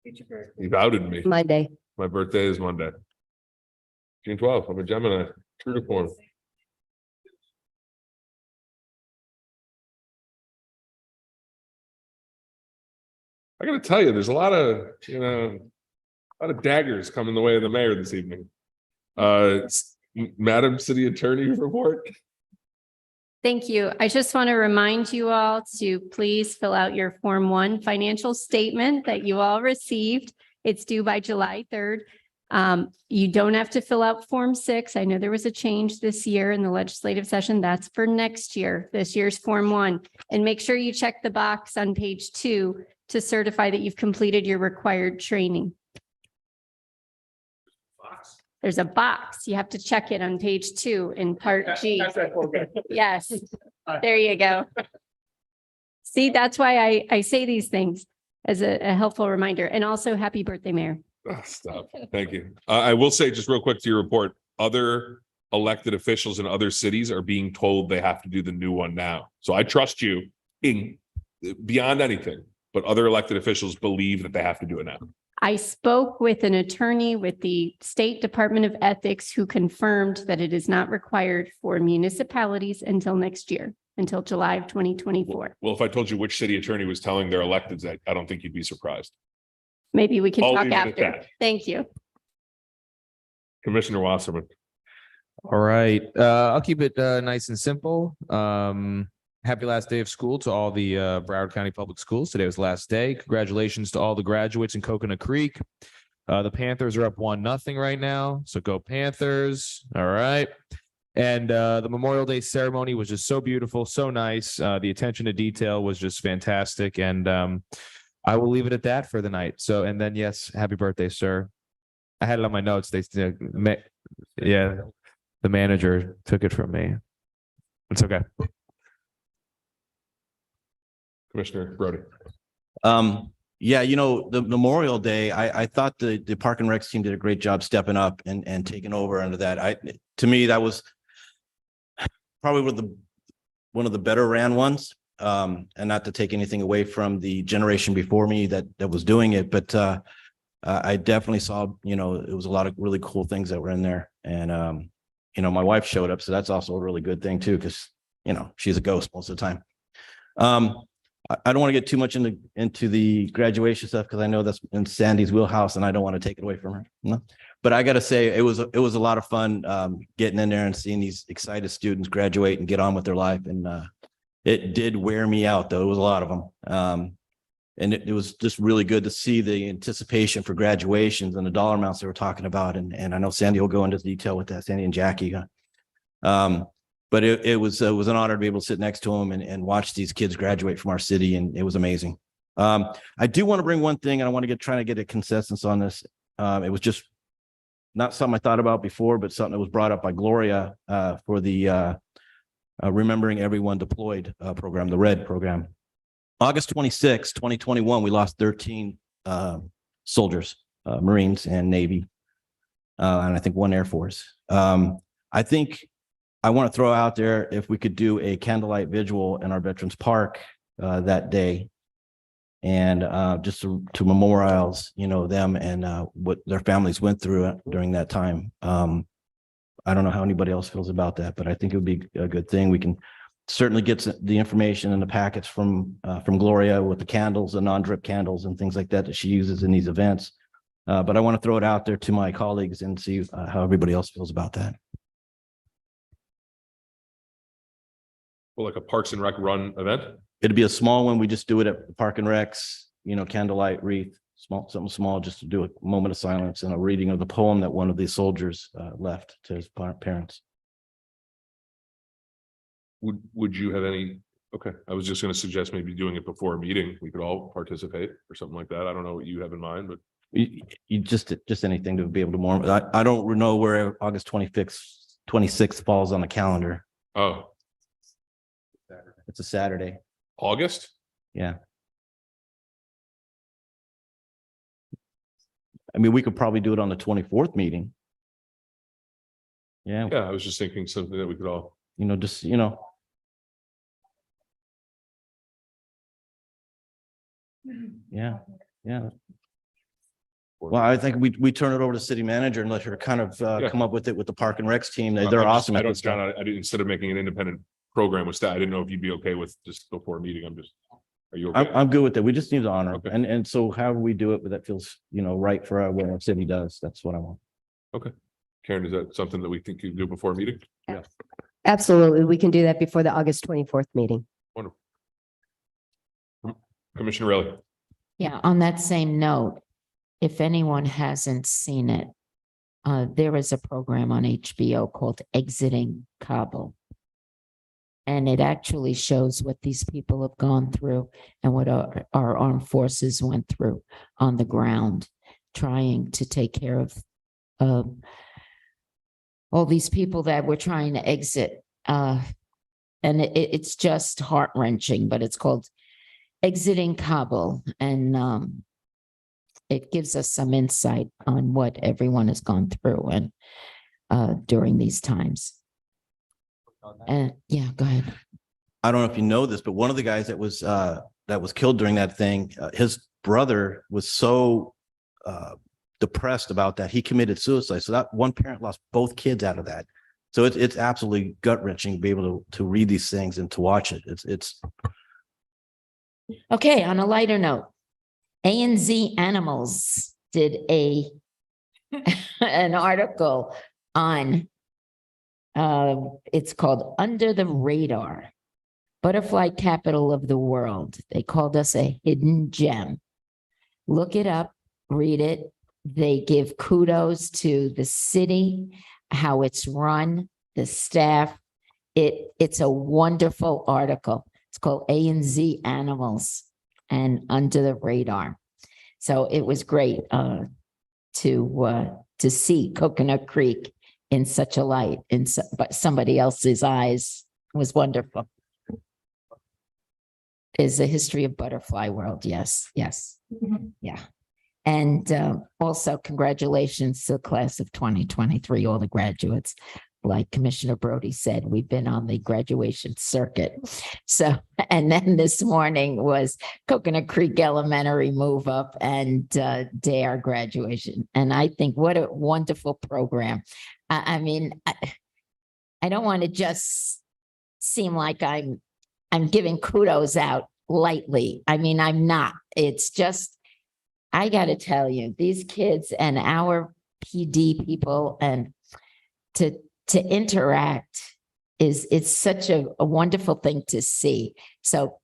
You've outed me. Monday. My birthday is Monday. June 12th. I'm a Gemini. True to form. I gotta tell you, there's a lot of daggers coming the way of the mayor this evening. Madam City Attorney report. Thank you. I just want to remind you all to please fill out your Form 1 financial statement that you all received. It's due by July 3rd. You don't have to fill out Form 6. I know there was a change this year in the legislative session. That's for next year. This year's Form 1. And make sure you check the box on page 2 to certify that you've completed your required training. There's a box. You have to check it on page 2 in part G. Yes, there you go. See, that's why I say these things as a helpful reminder. And also happy birthday, Mayor. Oh, stop. Thank you. I will say just real quick to your report, other elected officials in other cities are being told they have to do the new one now. So I trust you beyond anything, but other elected officials believe that they have to do it now. I spoke with an attorney with the State Department of Ethics who confirmed that it is not required for municipalities until next year, until July of 2024. Well, if I told you which city attorney was telling their electeds that, I don't think you'd be surprised. Maybe we can I'll talk leave it at after. that. Thank you. Commissioner Wasserman. All right. I'll keep it nice and simple. Happy last day of school to all the Broward County Public Schools. Today was the last day. Congratulations to all the graduates in Coconut Creek. The Panthers are up 1-0 right now. So go Panthers. All right. And the Memorial Day ceremony was just so beautiful, so nice. The attention to detail was just fantastic. And I will leave it at that for the night. So, and then, yes, happy birthday, sir. I had it on my notes. The manager took it from me. It's okay. Commissioner Brody. Yeah, the Memorial Day, I thought the Park and Rec team did a great job stepping up and taking over under that. To me, that was probably one of the better ran ones. And not to take anything away from the generation before me that was doing it, but I definitely saw, it was a lot of really cool things that were in there. And my wife showed up, so that's also a really good thing too, because she's a ghost most of the time. I don't want to get too much into the graduation stuff because I know that's in Sandy's wheelhouse and I don't want to take it away from her. No, but I got to say it was a lot of fun getting in there and seeing these excited students graduate and get on with their life. And it did wear me out though. It was a lot of them. And it was just really good to see the anticipation for graduations and the dollar amounts they were talking about. And I know Sandy will go into detail with that, Sandy and Jackie. But it was an honor to be able to sit next to them and watch these kids graduate from our city. And it was amazing. I do want to bring one thing, and I want to try to get a consensus on this. It was just not something I thought about before, but something that was brought up by Gloria for the Remembering Everyone Deployed program, the RED program. August 26, 2021, we lost 13 soldiers, Marines and Navy, and I think one Air Force. I think I want to throw out there if we could do a candlelight vigil in our Veterans Park that day, and just to memorialize, them and what their families went through during that time. I don't know how anybody else feels about that, but I think it would be a good thing. We can certainly get the information and the packets from Gloria with the candles, the non-drip candles and things like that she uses in these events. But I want to throw it out there to my colleagues and see how everybody else feels about that. Well, like a Parks and Rec run event? It'd be a small one. We just do it at Park and Recs, candlelight wreath, something small, just to do a moment of silence and a reading of the poem that one of these soldiers left to his parents. Would you have any? Okay, I was just going to suggest maybe doing it before a meeting. We could all participate or something like that. I don't know what you have in mind, but you just anything to be able to more. I don't know where August 26th falls on the calendar. Oh, it's a Saturday. August? Yeah. I mean, we could probably do it on the 24th meeting. Yeah. Yeah, I was just thinking something that we could all. Yeah. Well, I think we turn it over to city manager and let her kind of come up with it with the Park and Recs team. They're awesome. I don't, John, I didn't, instead of making an independent program with staff, I didn't know if you'd be okay with just before a meeting. Are you okay? I'm good with it. We just need to honor. Okay. And so however we do it, that feels, right for what our city does. That's what I want. Okay. Karen, is that something that we think you do before a meeting? Yeah. Absolutely. We can do that before the August 24th meeting. Wonderful. Commissioner Relly. Yeah, on that same note, if anyone hasn't seen it, there is a program on HBO called Exiting Kabul. And it actually shows what these people have gone through and what our armed forces went through on the ground, trying to take care of all these people that were trying to exit. And it's just heart-wrenching, but it's called Exiting Kabul. And it gives us some insight on what everyone has gone through and during these times. And yeah, go ahead. I don't know if you know this, but one of the guys that was killed during that thing, his brother was so depressed about that he committed suicide. So that one parent lost both kids out of that. So it's absolutely gut wrenching to be able to read these things and to watch it. It's okay. On a lighter note, A&Z Animals did an article on. It's called Under the Radar, Butterfly Capital of the World. They called us a hidden gem. Look it up, read it. They give kudos to the city, how it's run, the staff. It's a wonderful article. It's called A&Z Animals and Under the Radar. So it was great to see Coconut Creek in such a light, but somebody else's eyes. Was wonderful. Is a history of Butterfly World. Yes. Yeah. And also congratulations to the class of 2023, all the graduates. Like Commissioner Brody said, we've been on the graduation circuit. So, and then this morning was Coconut Creek Elementary move up and DARE graduation. And I think what a wonderful program. I mean, I don't want to just seem like I'm giving kudos out lightly. I mean, I'm not. It's just, I got to tell you, these kids and our PD people and to interact it's such a wonderful thing to see. So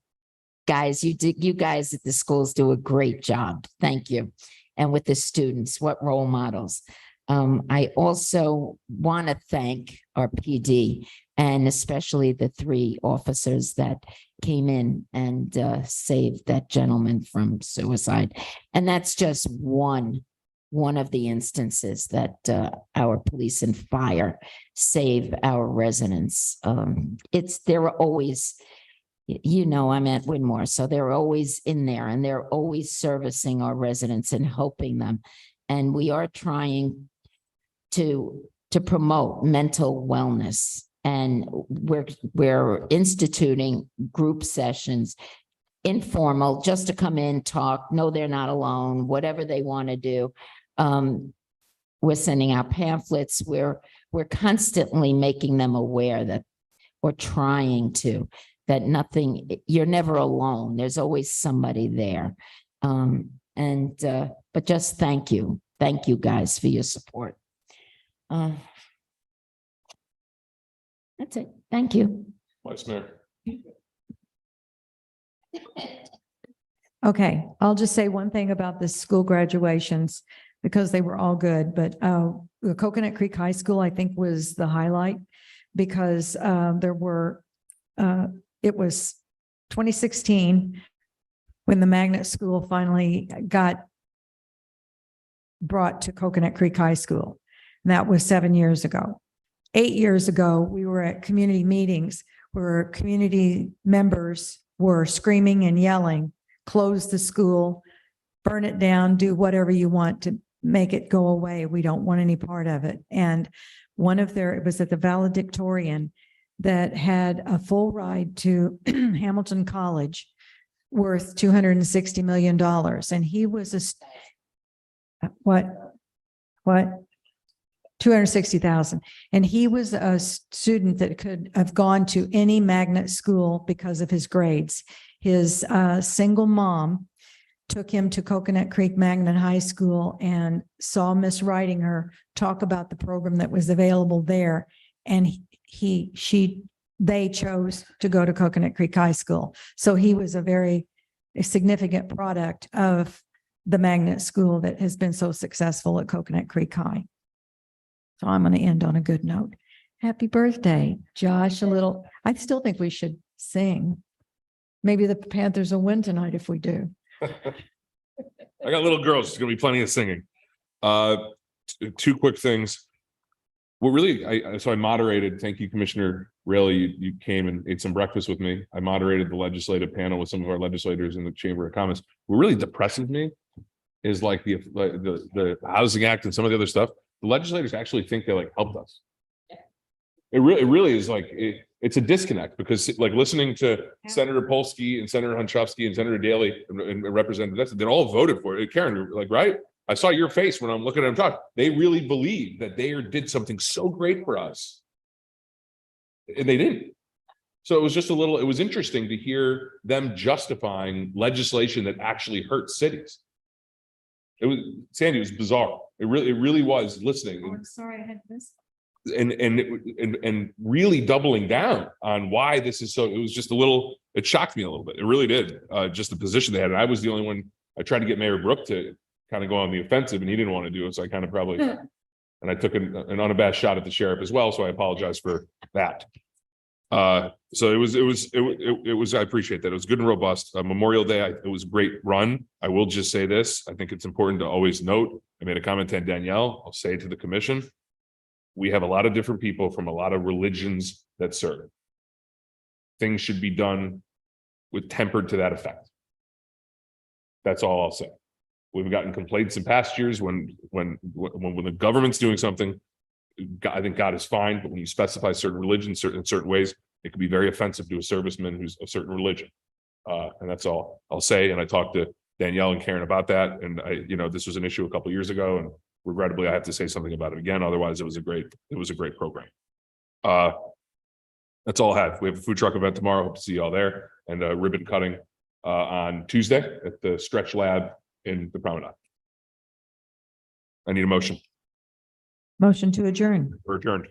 guys, you guys at the schools do a great job. Thank you. And with the students, what role models. I also want to thank our PD and especially the 3 officers that came in and saved that gentleman from suicide. And that's just one of the instances that our police and fire save our residents. They're always, you know, I'm at Winmore, so they're always in there and they're always servicing our residents and helping them. And we are trying to promote mental wellness. And we're instituting group sessions, informal, just to come in, talk, know they're not alone, whatever they want to do. We're sending out pamphlets. We're constantly making them aware that, or trying to, that nothing, you're never alone. There's always somebody there. But just thank you. Thank you guys for your support. That's it. Thank you. Vice Mayor. Okay, I'll just say one thing about the school graduations because they were all good, but the Coconut Creek High School, I think, was the highlight because it was 2016 when the magnet school finally got brought to Coconut Creek High School. And that was 7 years ago. 8 years ago, we were at community meetings where community members were screaming and yelling, close the school, burn it down, do whatever you want to make it go away. We don't want any part of it. And it was at the valedictorian that had a full ride to Hamilton College worth $260 million. And he was what? 260,000. And he was a student that could have gone to any magnet school because of his grades. His single mom took him to Coconut Creek Magnet High School and saw Miss Ridinger talk about the program that was available there. And they chose to go to Coconut Creek High School. So he was a very significant product of the magnet school that has been so successful at Coconut Creek High. So I'm going to end on a good note. Happy birthday, Josh. I still think we should sing. Maybe the Panthers will win tonight if we do. I got little girls. There's going to be plenty of singing. 2 quick things. Well, really, I moderated. Thank you, Commissioner Raley. You came and ate some breakfast with me. I moderated the legislative panel with some of our legislators in the Chamber of Commerce. What really depresses me is like the Housing Act and some of the other stuff. The legislators actually think they helped us. It really is it's a disconnect because listening to Senator Polsky and Senator Hunchofsky and Senator Daley and Representative Dexter, they all voted for it. Karen, you're right? I saw your face when I'm looking at them talk. They really believe that they did something so great for us. And they didn't. So it was interesting to hear them justifying legislation that actually hurts cities. Sandy, it was bizarre. It really was listening. Oh, I'm sorry, I had this. And really doubling down on why this is so. It was just it shocked me a little bit. It really did. Just the position they had. And I was the only one. I tried to get Mayor Brook to kind of go on the offensive and he didn't want to do it. So I kind of probably, and I took an unabashed shot at the sheriff as well. So I apologize for that. So it was, I appreciate that. It was good and robust. Memorial Day, it was a great run. I will just say this. I think it's important to always note, I made a comment to Danielle, I'll say it to the commission. We have a lot of different people from a lot of religions that serve. Things should be done with tempered to that effect. That's all I'll say. We've gotten complaints in past years when the government's doing something, I think God is fine, but when you specify certain religions in certain ways, it can be very offensive to a serviceman who's of certain religion. And that's all I'll say. And I talked to Danielle and Karen about that. And this was an issue a couple of years ago, and regrettably, I have to say something about it again. Otherwise, it was a great program. That's all I have. We have a food truck event tomorrow. Hope to see you all there, and ribbon cutting on Tuesday at the Stretch Lab in the Promenade. I need a motion. Motion to adjourn. We're adjourned.